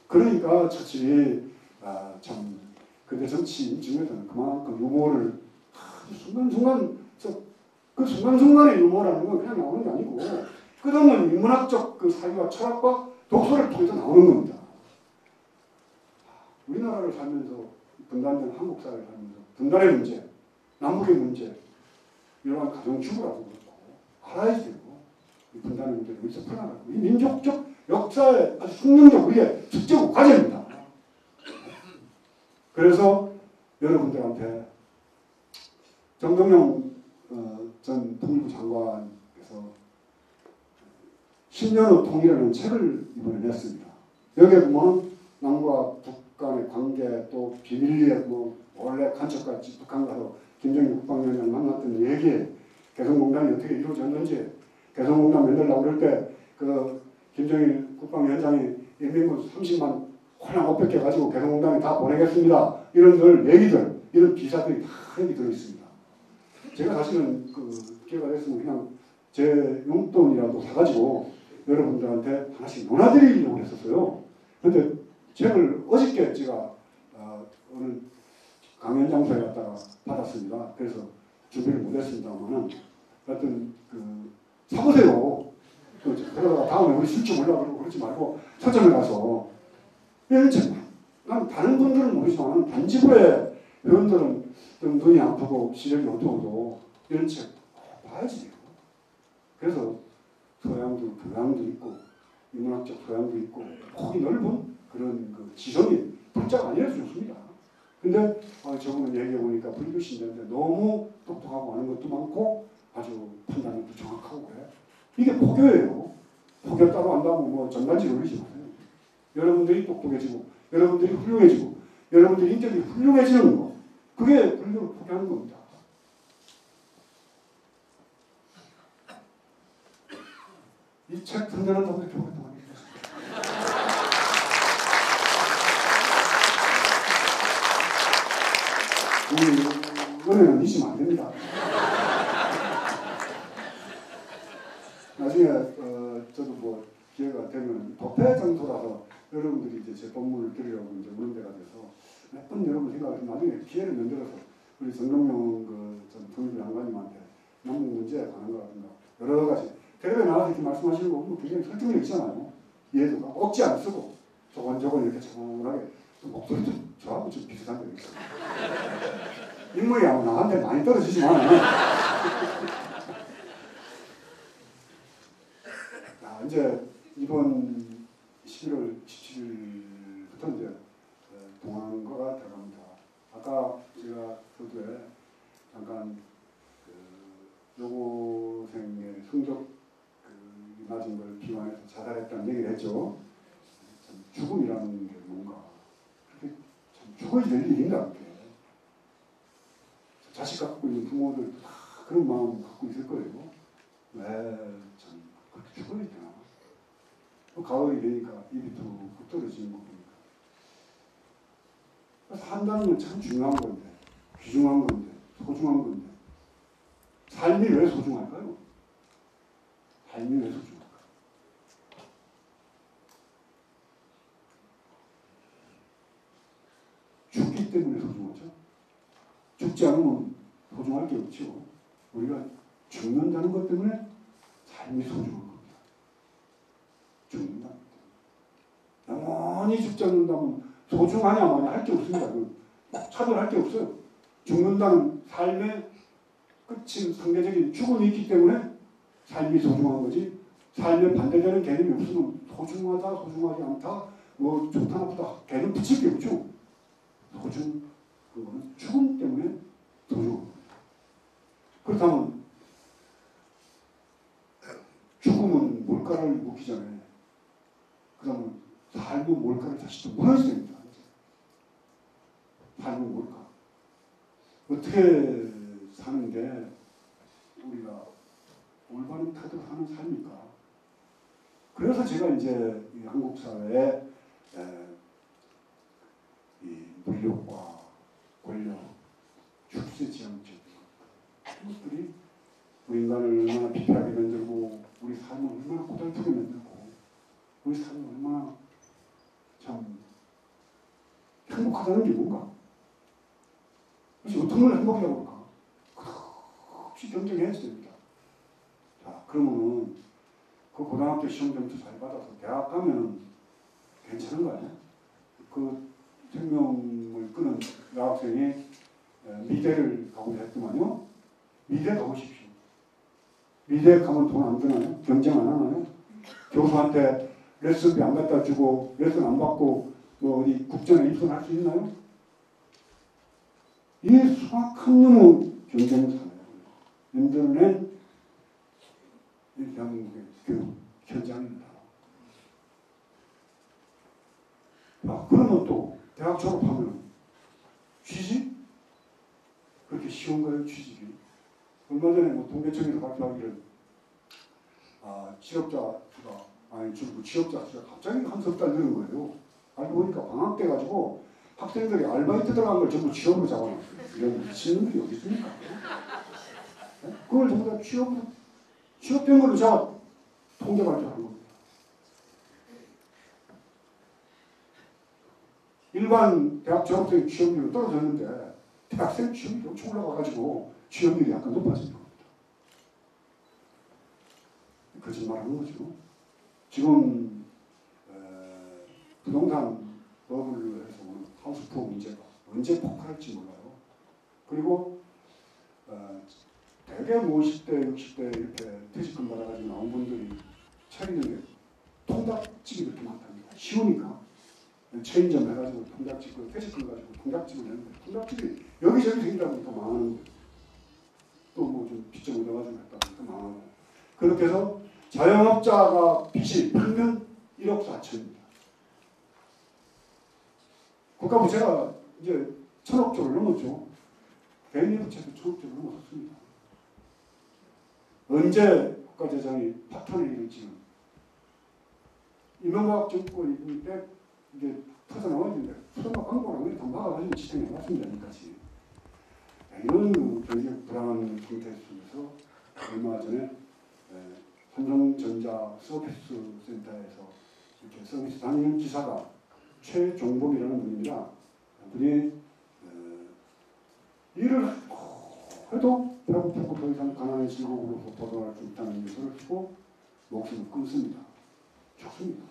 그러니까 처칠이 참 근데 정치 중에서는 그만큼 유머를 순간순간 그 순간순간의 유머라는 건 그냥 나오는 게 아니고 끝없는 인문학적 그 사유와 철학과 독서를 통해서 나오는 겁니다. 우리나라를 살면서 분단된 한국 사회를 살면서 분단의 문제, 남북의 문제, 이러한 가정주부라고 그렇고 알아야 되고 이 분단의 문제를 여기서 풀어나가고 이 민족적 역사의 아주 숙명적 우리의 숙제고 과제입니다. 그래서 여러분들한테 정동영 전 통일부 장관께서 10년 후 통일이라는 책을 이번에 냈습니다. 여기에 보면 남과 북 간의 관계 또 비밀리에 뭐 원래 간첩같이 북한 가서 김정일 국방위원장 만났던 얘기, 개성공단이 어떻게 이루어졌는지, 개성공단 만들려고 그럴 때 그 김정일 국방위원장이 인민군 30만 홀랑 500개 가지고 개성공단에 다 보내겠습니다. 이런 얘기들, 이런 기사들이 다 여기 들어있습니다. 제가 사실은 그 기회가 됐으면 그냥 제 용돈이라도 사가지고 여러분들한테 하나씩 논하드리려고 했었어요. 근데 책을 어저께 제가 오늘 강연 장소에 갔다가 받았습니다. 그래서 준비를 못했습니다만은 하여튼 그 사보세요. 그러다가 다음에 우리 쓸 줄 몰라 그러고 그러지 말고 서점에 가서 이런 책, 난 다른 분들은 모르지만 단지부의 회원들은 좀 눈이 아프고 시력이 어두워도 이런 책 봐야지 돼요. 그래서 소양도 교양도 있고 인문학적 소양도 있고 폭이 넓은 그런 그 지성이 불자가 아니라서 좋습니다. 근데 저분은 얘기해보니까 불교신자인데 너무 똑똑하고 아는 것도 많고 아주 판단력도 정확하고 그래. 이게 포교예요. 포교 따로 안다고 뭐 전단지 올리지 마세요. 여러분들이 똑똑해지고 여러분들이 훌륭해지고 여러분들이 인격이 훌륭해지는 거. 그게 불교를 포기하는 겁니다. 이 책 선전한다고 이렇게 오랫동안 얘기했습니다. 우리 은혜는 잊으면 안 됩니다. 나중에 저도 뭐 기회가 되면 법회 장소라서 여러분들이 이제 제 법문을 들으려고 이제 오는 데가 돼서 몇 번 여러분 생각해서 나중에 기회를 만들어서 우리 정동영 전 통일부 장관님한테 남북 문제에 관한 거라든가 여러 가지 텔레비에 나와서 이렇게 말씀하시는 거 보면 굉장히 설득력 있잖아요. 이해도가 억지 안 쓰고 저건 이렇게 차분하게 목소리도 저하고 좀 비슷한 데 있어요. 인물이 아마 나한테 많이 떨어지지만 이제 이번 11월 17일부터 이제 동안거가 들어갑니다. 아까 제가 서두에 잠깐 여고생의 성적 낮은 걸 비관해서 자살했다는 얘기를 했죠. 참 죽음이라는 게 뭔가 그렇게 참 죽어야 될 일인가 그렇게. 자식 갖고 있는 부모들도 다 그런 마음 갖고 있을 거예요. 왜 참 그렇게 죽어야 되나. 또 가을이 되니까 입이 툭 떨어지는 거 보니까. 산다는 건 참 중요한 건데, 귀중한 건데, 소중한 건데. 삶이 왜 소중할까요? 삶이 왜 소중할까요? 죽기 때문에 소중하죠. 죽지 않으면 소중할 게 없죠. 우리가 죽는다는 것 때문에 삶이 소중한 겁니다. 죽는다. 영원히 죽지 않는다면 소중하냐 마냐 할 게 없습니다. 차별할 게 없어요. 죽는다는 삶의 끝인 상대적인 죽음이 있기 때문에 삶이 소중한 거지. 삶에 반대되는 개념이 없으면 소중하다, 소중하지 않다, 뭐 좋다, 나쁘다 개념 붙일 게 없죠. 소중, 그거는 죽음 때문에 소중한 겁니다. 그렇다면 죽음은 뭘까를 묻기 전에 그러면 삶은 뭘까를 다시 또 물어야 됩니다. 삶은 뭘까? 어떻게 사는 게 우리가 올바른 태도로 사는 삶입니까? 그래서 제가 이제 이 한국 사회에 이 물욕과 권력, 출세지향적 것들이 우리 인간을 얼마나 비폐하게 만들고 우리 삶을 얼마나 고달프게 만들고 우리 삶을 얼마나 참 행복하다는 게 뭔가? 그래서 어떤 걸 행복이라고 할까? 없이 경쟁해야 됩니다. 자, 그러면은 그 고등학교 시험 점수 잘 받아서 대학 가면은 괜찮은 거 아니야? 그 생명을 끊은 여학생이 미대를 가고자 했더만요. 미대 가보십시오. 미대 가면 돈 안 드나요? 경쟁 안 하나요? 교수한테 레슨비 안 갖다 주고 레슨 안 받고 뭐 어디 국전에 입선할 수 있나요? 이 수학한 놈의 경쟁사예요. 인터넷 이 대한민국의 교육 현장입니다. 그러면 또 대학 졸업하면 취직? 그렇게 쉬운 거예요, 취직이? 얼마 전에 뭐 통계청에서 발표하기를 취업자 수가 갑자기 한 석 달 늘은 거예요. 알고 보니까 방학 때 가지고 학생들이 알바이트 들어간 걸 전부 취업으로 잡아놨어요. 이런 미친놈들이 어디 있습니까? 네? 그걸 전부 다 취업된 걸로 제가 통계 발표한 겁니다. 일반 대학 졸업생 취업률은 떨어졌는데 대학생 취업률이 엄청 올라가가지고 취업률이 약간 높아진 겁니다. 거짓말하는 거죠. 지금 부동산 버블로 해서 오는 하우스푸어 문제가 언제 폭발할지 몰라요. 그리고 대개 50대, 60대 이렇게 퇴직금 받아가지고 나온 분들이 차리는 게 통닭집이 그렇게 많답니다. 쉬우니까 체인점 해가지고 통닭집, 퇴직금 가지고 통닭집을 내는데 통닭집이 여기저기 생기다 보니까 망하는 거예요. 또 뭐 좀 빚 좀 얻어가지고 했다 보니까 망하는 거예요. 그렇게 해서 자영업자가 빚이 평균 1억 4천입니다. 국가 부채가 이제 1,000억 조를 넘었죠. 개인의 부채도 1,000억 조를 넘었습니다. 언제 국가 재정이 파탄을 이룰지는 이명박 정권이 때 이제 터져나와야 되는데 수도가 광고랑 그렇게 다 막아가지고 지탱해 왔습니다. 여기까지. 이런 경제 불안한 상태 속에서 얼마 전에 삼성전자 서비스 센터에서 이렇게 서비스 담임 기사가 최종복이라는 분입니다. 그분이 일을 해도 배고프고 더 이상 가난의 질곡으로서 벗어날 수 있다는 뉴스를 쓰고 목숨을 끊습니다. 죽습니다.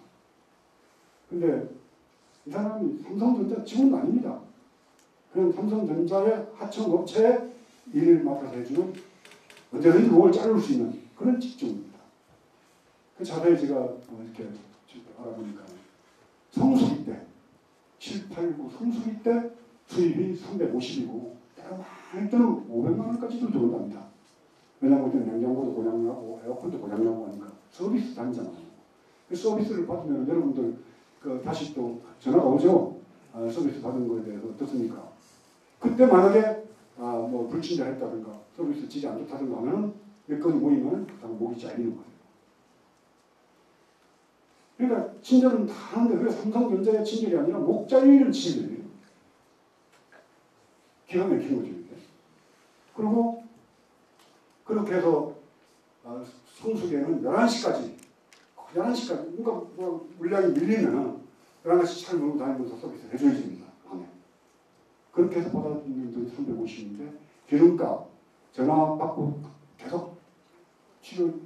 근데 이 사람이 삼성전자 직원도 아닙니다. 그냥 삼성전자의 하청업체에 일을 맡아서 해주는 언제든지 목을 자를 수 있는 그런 직종입니다. 그 자세히 제가 이렇게 알아보니까 성수기 때 7, 8, 9 성수기 때 수입이 350이고 때가 많을 때는 500만 원까지도 들어온답니다. 왜냐하면 그때 냉장고도 고장나고 에어컨도 고장나고 하니까 서비스 다니잖아요. 그 서비스를 받으면 여러분들 다시 또 전화가 오죠. 서비스 받은 거에 대해서 어떻습니까? 그때 만약에 뭐 불친절 했다든가 서비스 질이 안 좋다든가 하면 몇 건이 모이면 목이 잘리는 거예요. 그러니까 친절은 다 하는데 왜 삼성전자의 친절이 아니라 목 잘리는 친절이에요. 기가 막힌 거죠. 이게. 그리고 그렇게 해서 성수기에는 11시까지 뭔가 뭐 물량이 밀리면 11시 차를 몰고 다니면서 서비스를 해줘야 됩니다. 밤에. 그렇게 해서 받아들이는 돈이 350인데 기름값, 전화 받고 계속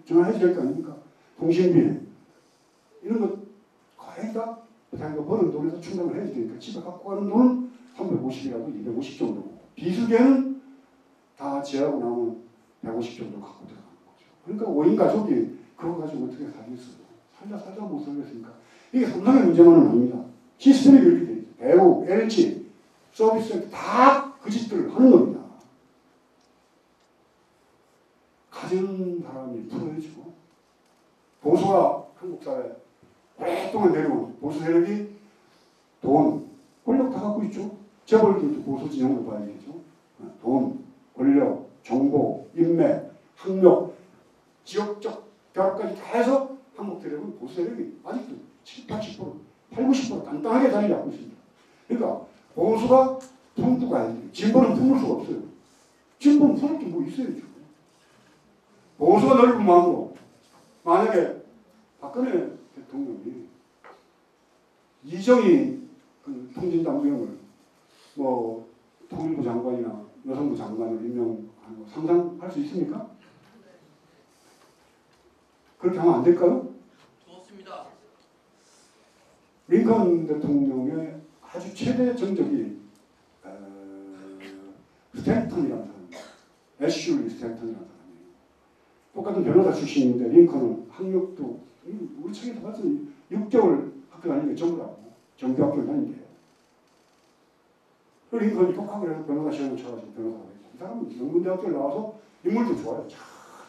전화해야 될 거 아닙니까? 통신비 이런 것 거의 다 자기가 버는 돈에서 충당을 해야 되니까 집에 갖고 가는 돈은 350이라도 250 정도고 비수기에는 다 제하고 나오면 150 정도 갖고 들어가는 거죠. 그러니까 5인 가족이 그거 가지고 어떻게 살겠어요? 살자 못 살겠으니까 이게 삼성의 문제만은 아닙니다. 시스템이 그렇게 돼 있어요. 배우, LG, 서비스 다 그 짓들을 하는 겁니다. 가진 사람이 풀어해주고 보수가 한국 사회에 오랫동안 내려온 보수 세력이 돈, 권력 다 갖고 있죠. 재벌들도 보수 진영으로 봐야 되죠. 돈, 권력, 정보, 인맥, 학력, 지역적 결합까지 다 해서 한국 세력은 보수 세력이 아직도 70, 80%, 80, 90% 단단하게 자리 잡고 있습니다. 그러니까 보수가 품고 가야 돼요. 진보는 품을 수가 없어요. 진보는 품을 게 뭐 있어요. 지금. 보수가 넓은 마음으로 만약에 박근혜 대통령이 이정희 그 통진당부령을 뭐 통일부 장관이나 여성부 장관을 임명하는 거 상상할 수 있습니까? 그렇게 하면 안 될까요? 좋습니다. 링컨 대통령의 아주 최대 정적이 스탠턴이라는 사람입니다. 애슐리 스탠턴이라는 사람이에요. 똑같은 변호사 출신인데 링컨은 학력도 우리 책에서 봤더니 6개월 학교 다니는 게 전부라고. 정규학교를 다닌 게. 그 링컨이 독학을 해서 변호사 시험을 쳐가지고 변호사가 됐죠. 이 사람은 명문대학교를 나와서 인물도 좋아요. 잘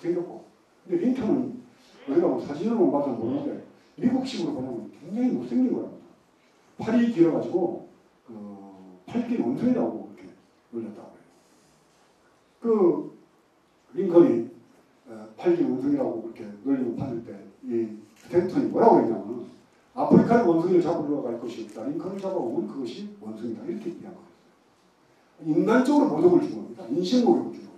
생겼고. 근데 링컨은 우리가 뭐 사진으로만 봐서 모르는데 미국식으로 보면 굉장히 못생긴 거랍니다. 팔이 길어가지고 팔길 원숭이라고 이렇게 놀렸다고 해요. 그 링컨이 팔길 원숭이라고 그렇게 놀림을 받을 때 이 스탠턴이 뭐라고 했냐면 아프리카는 원숭이를 잡으러 갈 것이 없다. 링컨을 잡아오면 그것이 원숭이다. 이렇게 얘기한 거예요. 인간적으로 모독을 준 겁니다. 인신모욕을 준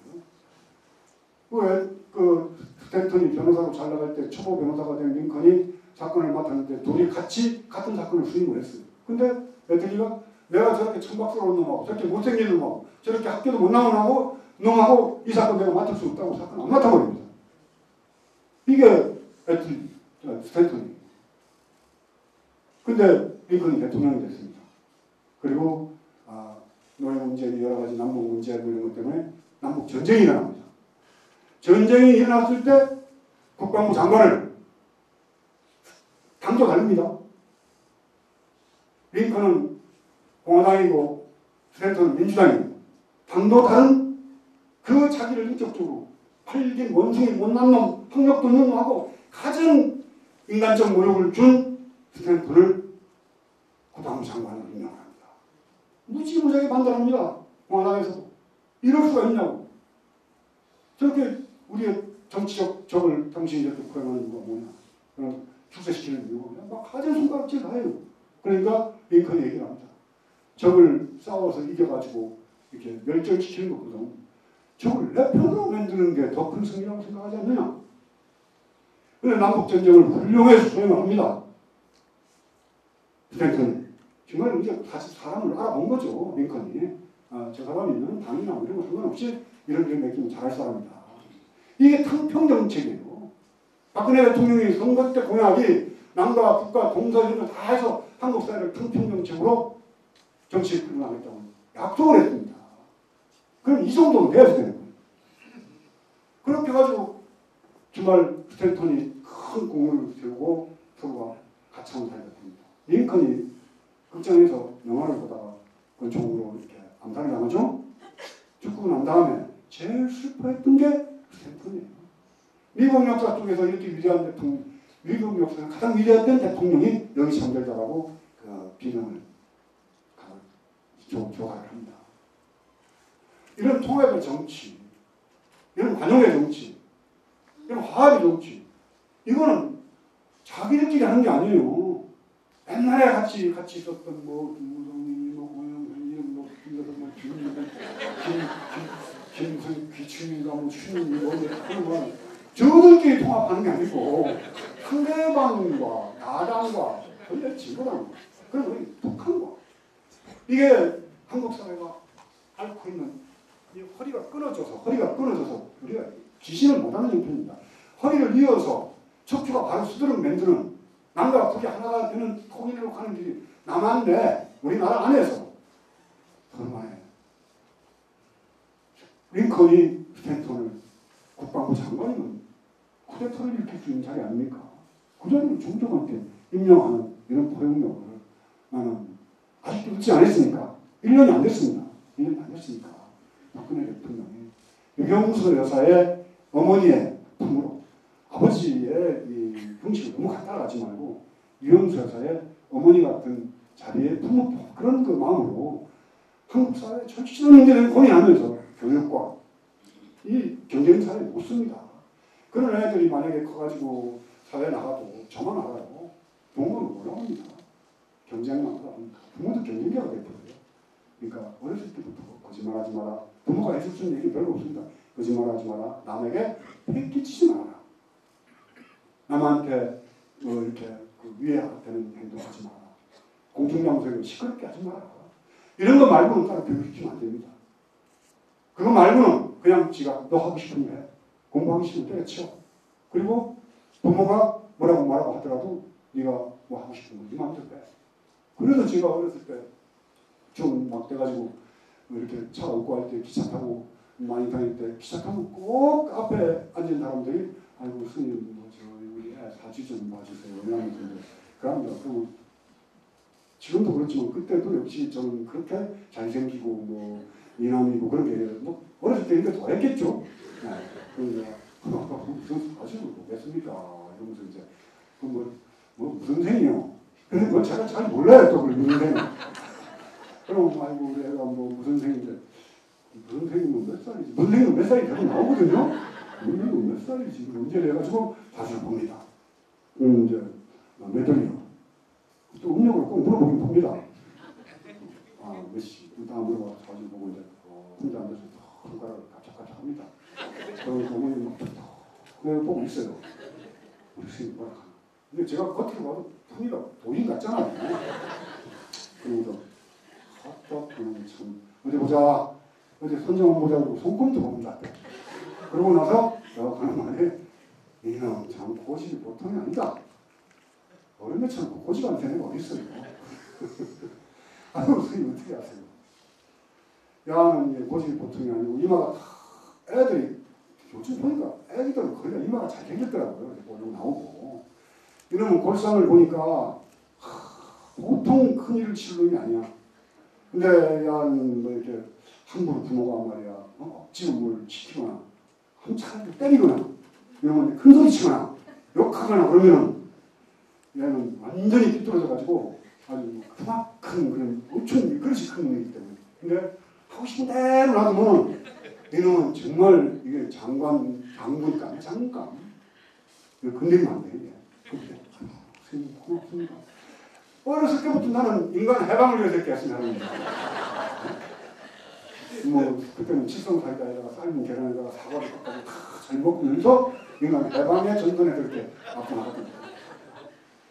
거예요. 왜 그 스탠턴이 변호사로 잘 나갈 때 초보 변호사가 된 링컨이 사건을 맡았는데 둘이 같이 같은 사건을 수임을 했어요. 근데 애들이가 내가 저렇게 천박스러운 놈하고 저렇게 못생긴 놈하고 저렇게 학교도 못 나온 놈하고 이 사건 내가 맡을 수 없다고 사건 안 맡아버립니다. 이게 애틀리, 스탠턴이. 근데 링컨이 대통령이 됐습니다. 그리고 노예 문제, 여러 가지 남북 문제 이런 것 때문에 남북 전쟁이 일어납니다. 전쟁이 일어났을 때 국방부 장관을 당조 다릅니다. 링컨은 공화당이고 스탠턴은 민주당이고 당도 다른 그 자기를 인격적으로 팔긴 원숭이 못난 놈, 학력도 없는 놈하고 가장 인간적 모욕을 준 스탠턴을 국방부 장관으로 임명합니다. 무지무지하게 반대합니다. 공화당에서도. 이럴 수가 있냐고. 저렇게 우리의 정치적 적을 당신이 이렇게 구현하는 이유가 뭐냐. 출세시키는 이유가 뭐냐. 막 하얀 손가락질 다 해요. 그러니까 링컨이 얘기를 합니다. 적을 싸워서 이겨가지고 이렇게 멸절시키는 것보다는 적을 내 편으로 만드는 게 더 큰 승리라고 생각하지 않느냐. 그래서 남북전쟁을 훌륭하게 수행을 합니다. 링컨이. 정말 이제 다시 사람을 알아본 거죠. 링컨이. 저 사람이면 당이나 이런 거 상관없이 이런 일 맡기면 잘할 사람이다. 이게 평정책이에요. 박근혜 대통령이 선거 때 공약이 남과 북과 동서 이런 거 다 해서 한국 사회를 평정책으로 정치를 끌어나가겠다고 약속을 했습니다. 그럼 이 정도는 돼야지 되는 거예요. 그렇게 해가지고 정말 스탠턴이 큰 공을 세우고 서로가 같이 하는 사이가 됩니다. 링컨이 극장에서 영화를 보다가 권총으로 이렇게 암살을 당하죠. 죽고 난 다음에 제일 슬퍼했던 게 스탠턴이에요. 미국 역사 쪽에서 이렇게 위대한 대통령, 미국 역사에서 가장 위대했던 대통령이 여기 참결자라고 그 비명을 조가를 합니다. 이런 통합의 정치, 이런 관용의 정치, 이런 화합의 정치, 이거는 자기들끼리 하는 게 아니에요. 옛날에 같이 있었던 뭐 김무성이 뭐 고영선이 뭐 김무성 귀춘인가 뭐 춘이 뭐 그런 거 저들끼리 통합하는 게 아니고 상대방과 야당과 전혀 진보당 그런 우리 독한 거. 이게 한국 사회가 앓고 있는 이 허리가 끊어져서 우리가 기신을 못하는 형편입니다. 허리를 이어서 척추가 바로 수두룩 만드는 남과 북이 하나가 되는 통일로 가는 길이 남한데 우리나라 안에서 그만해. 링컨이 스탠턴을 국방부 장관이면 쿠데타를 일으킬 수 있는 자리 아닙니까? 그 자리를 중정한테 임명하는 이런 포용력을 나는 아직도 늦지 않았으니까 1년이 안 됐습니다. 1년이 안 됐으니까 박근혜 대통령이 유경수 여사의 어머니의 품으로 아버지의 이 형식을 너무 따라가지 말고 유경수 여사의 어머니 같은 자리에 품을 그런 그 마음으로 한국 사회에 절실한 문제를 고민하면서 교육과 이 경쟁사에 놓습니다. 그런 애들이 만약에 커가지고 사회에 나가도 저만 알아요. 부모는 올라옵니다. 경쟁만 하다 부모도 경쟁자가 돼버려요. 그러니까 어렸을 때부터 거짓말하지 마라. 부모가 해줄 수 있는 얘기 별로 없습니다. 거짓말하지 마라. 남에게 폐 끼치지 마라. 남한테 이렇게 그 위해되는 행동하지 마라. 공중장소에 시끄럽게 하지 마라. 이런 거 말고는 따로 교육시키면 안 됩니다. 그거 말고는 그냥 지가 너 하고 싶은 일 해. 공부하기 싫으면 때려쳐. 그리고 부모가 뭐라고 하더라도 네가 뭐 하고 싶은 거 네 마음대로 해. 그래서 제가 어렸을 때 좀 막 돼가지고 이렇게 차 없고 할 때 기차 타고 많이 다닐 때 기차 타면 꼭 앞에 앉은 사람들이 아이고 스님 뭐 저 우리 애 사주 좀 봐주세요. 이러면서 그럽니다. 그러면 지금도 그렇지만 그때도 역시 저는 그렇게 잘생기고 뭐 미남이고 그런 게 뭐 어렸을 때 이게 더 했겠죠. 그러니까 무슨 사주를 보겠습니까? 이러면서 이제 뭐 무슨 생이요? 근데 뭐 제가 잘 몰라요 또 그 무슨 생. 그럼 아이고 우리 애가 뭐 무슨 생인데 무슨 생이면 몇 살이지? 무슨 생이면 몇 살이 계속 나오거든요. 무슨 생이면 몇 살이지? 문제를 해가지고 사주를 봅니다. 이제 몇 월이요? 또 음력을 꼭 물어보긴 봅니다. 몇 시? 일단 물어봐서 사주를 보고 이제 혼자 앉아서 손가락을 까짝까짝 합니다. 그러면 어머니는 막 그걸 보고 있어요. 우리 스님이 뭐라 하나. 근데 제가 겉으로 봐도 통이가 도인 같잖아요. 그러면서 참 어디 보자. 어디 선정한 보자고 손금도 봅니다. 그러고 나서 내가 하는 말이 이놈 참 고집이 보통이 아니다. 어른애처럼 고집 안 되는 게 어디 있어요. 아유 선생님 어떻게 아세요? 야는 고집이 보통이 아니고 이마가 다 애들이 요즘 보니까 애기들은 거의 이마가 잘생겼더라고요. 볼록 나오고 이러면 골상을 보니까 보통 큰일을 치를 놈이 아니야. 근데 야는 뭐 이렇게 함부로 부모가 말이야 억지로 시키거나 한참 때리거나 이러면 큰 소리 치거나 욕하거나 그러면은 얘는 완전히 삐뚤어져 가지고 아주 큰 그런 엄청 그릇이 큰 놈이기 때문에. 근데 하고 싶은 대로 놔두면 이놈은 정말 이게 장군감, 장군감. 이거 건드리면 안 돼. 이게. 선생님 고맙습니다. 어렸을 때부터 나는 인간 해방을 위해서 이렇게 했습니다. 뭐 그때는 칠성사이다에다가 삶은 계란에다가 사과를 깎아서 잘 먹으면서 인간 해방의 전선에 그렇게 앞서 나갔던 거예요.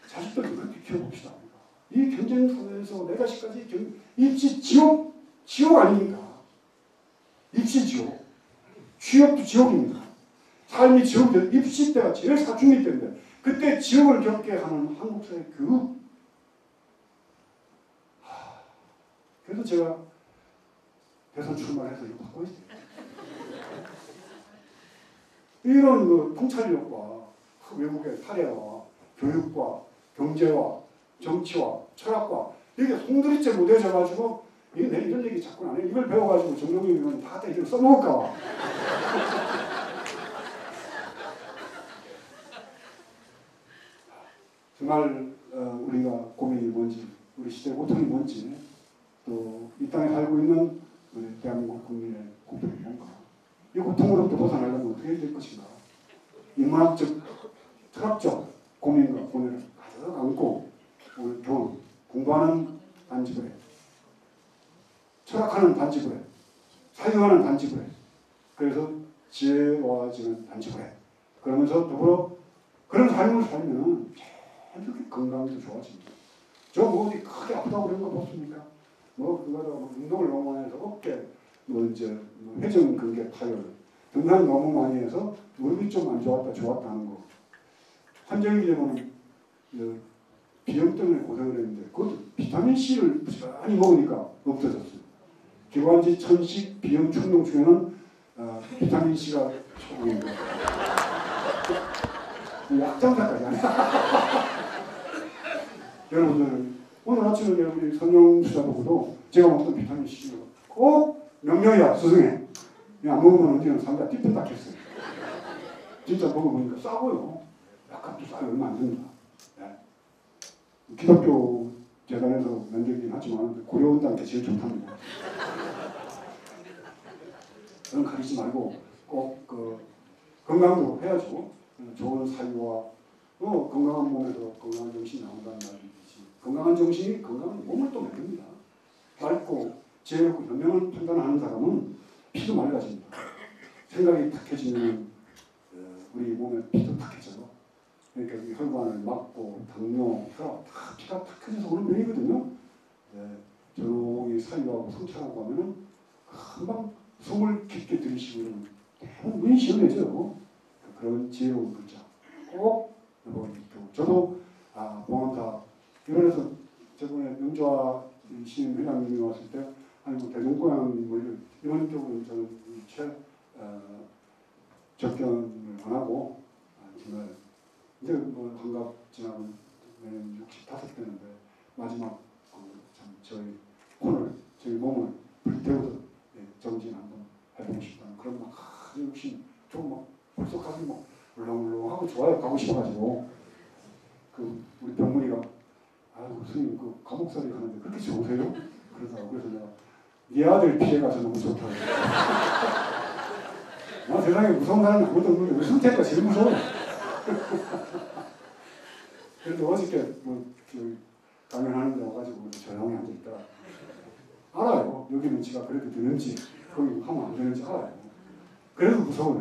자식들도 그렇게 키워봅시다. 이 경쟁 사회에서 내 자식까지 입시 지옥 아닙니까? 입시 지옥. 취업도 지옥입니다. 삶이 지옥인데 입시 때가 제일 사춘기 때인데 그때 지옥을 겪게 하는 한국 사회 교육. 그래서 제가 대선 출마해서 이거 바꿔야 돼요. 이런 그 통찰력과 외국의 사례와 교육과 경제와 정치와 철학과 이게 송두리째 못해져가지고 내 이런 얘기 자꾸 안 해. 이걸 배워가지고 정동영이면 다 이걸 써먹을까. 정말 우리가 고민이 뭔지 우리 시대의 고통이 뭔지 또 이 땅에 살고 있는 우리 대한민국 국민의 고통이 뭔가 이 고통으로부터 벗어나려면 어떻게 해야 될 것인가. 인문학적 철학적 고민과 고뇌를 가득 안고 오늘 교훈 공부하는 단지부에 철학하는 단지부에 사유하는 단지부에 그래서 지혜와지는 단지부에 그러면서 더불어 그런 삶을 살면 이렇게 건강도 좋아집니다. 저 뭐 어디 크게 아프다고 그런 거 없습니까? 뭐 그거다 뭐 운동을 너무 많이 해서 어깨 뭐 이제 회전 근개 파열 등산 너무 많이 해서 무릎이 좀 안 좋았다 하는 거. 한정희 기자는 비염 때문에 고생을 했는데 그것도 비타민 C를 부지런히 먹으니까 없어졌어요. 기관지 천식 비염 충동 중에는 비타민 C가 최고입니다. 약장사까지 하네. 여러분들 오늘 아침에 우리 선영 수사 보고도 제가 먹던 비타민 C가 꼭 명령이야 스승해. 안 먹으면 언제는 상가 띠뿐딱 했어요. 진짜 먹어보니까 싸고요. 약값도 싸요. 얼마 안 듭니다. 네. 기독교 재단에서 면적이긴 하지만 고려원단께 제일 좋답니다. 그런 가리지 말고 꼭 건강도 해야죠. 좋은 사유와 건강한 몸에서 건강한 정신이 나온다는 말이지. 건강한 정신이 건강한 몸을 또 만듭니다. 밝고 지혜롭고 현명한 판단하는 사람은 피도 맑아집니다. 생각이 탁해지면 우리 몸에 피도 탁해져요. 그러니까 이 혈관을 막고 당뇨가 다 피가 탁해져서 오는 병이거든요. 조용히 사유하고 성찰하고 하면은 금방 숨을 깊게 들이쉬고 이러면 대부분 눈이 시원해져요. 그런 지혜로운 글자 꼭 여러분 저도 봉안타 이번에서 저번에 명조와 시인 회장님이 왔을 때 아니 뭐 대동고양 뭐 이런 쪽으로 저는 접견을 안 하고 정말 이제 뭐 환갑 지나면 65대인데 마지막 참 저희 혼을 저희 몸을 불태워서 정진 한번 해보고 싶다는 그런 막 아주 욕심 좀 막 벌써 가슴이 막 울렁울렁하고 좋아요. 가고 싶어가지고 우리 병문이가 아유 선생님 그 감옥살이 가는데 그렇게 좋으세요? 그래서 내가 네 아들 피해가서 너무 좋다고. 세상에 무서운 사람이 아무도 없는데 왜 승태가 제일 무서워? 그래서 어저께 강연하는데 와가지고 조용히 앉아있다. 알아요. 여기는 지가 그래도 되는지 거기 하면 안 되는지 알아요. 그래도 무서워요.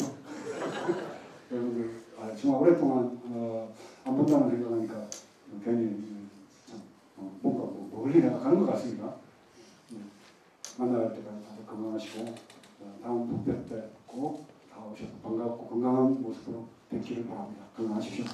여러분들 정말 오랫동안 안 본다는 생각하니까 괜히 참 뭔가 멀리 내가 가는 것 같습니다. 만날 때까지 다들 건강하시고 다음 북대 때 꼭 다 오셔서 반갑고 건강한 모습으로 뵙기를 바랍니다. 건강하십시오.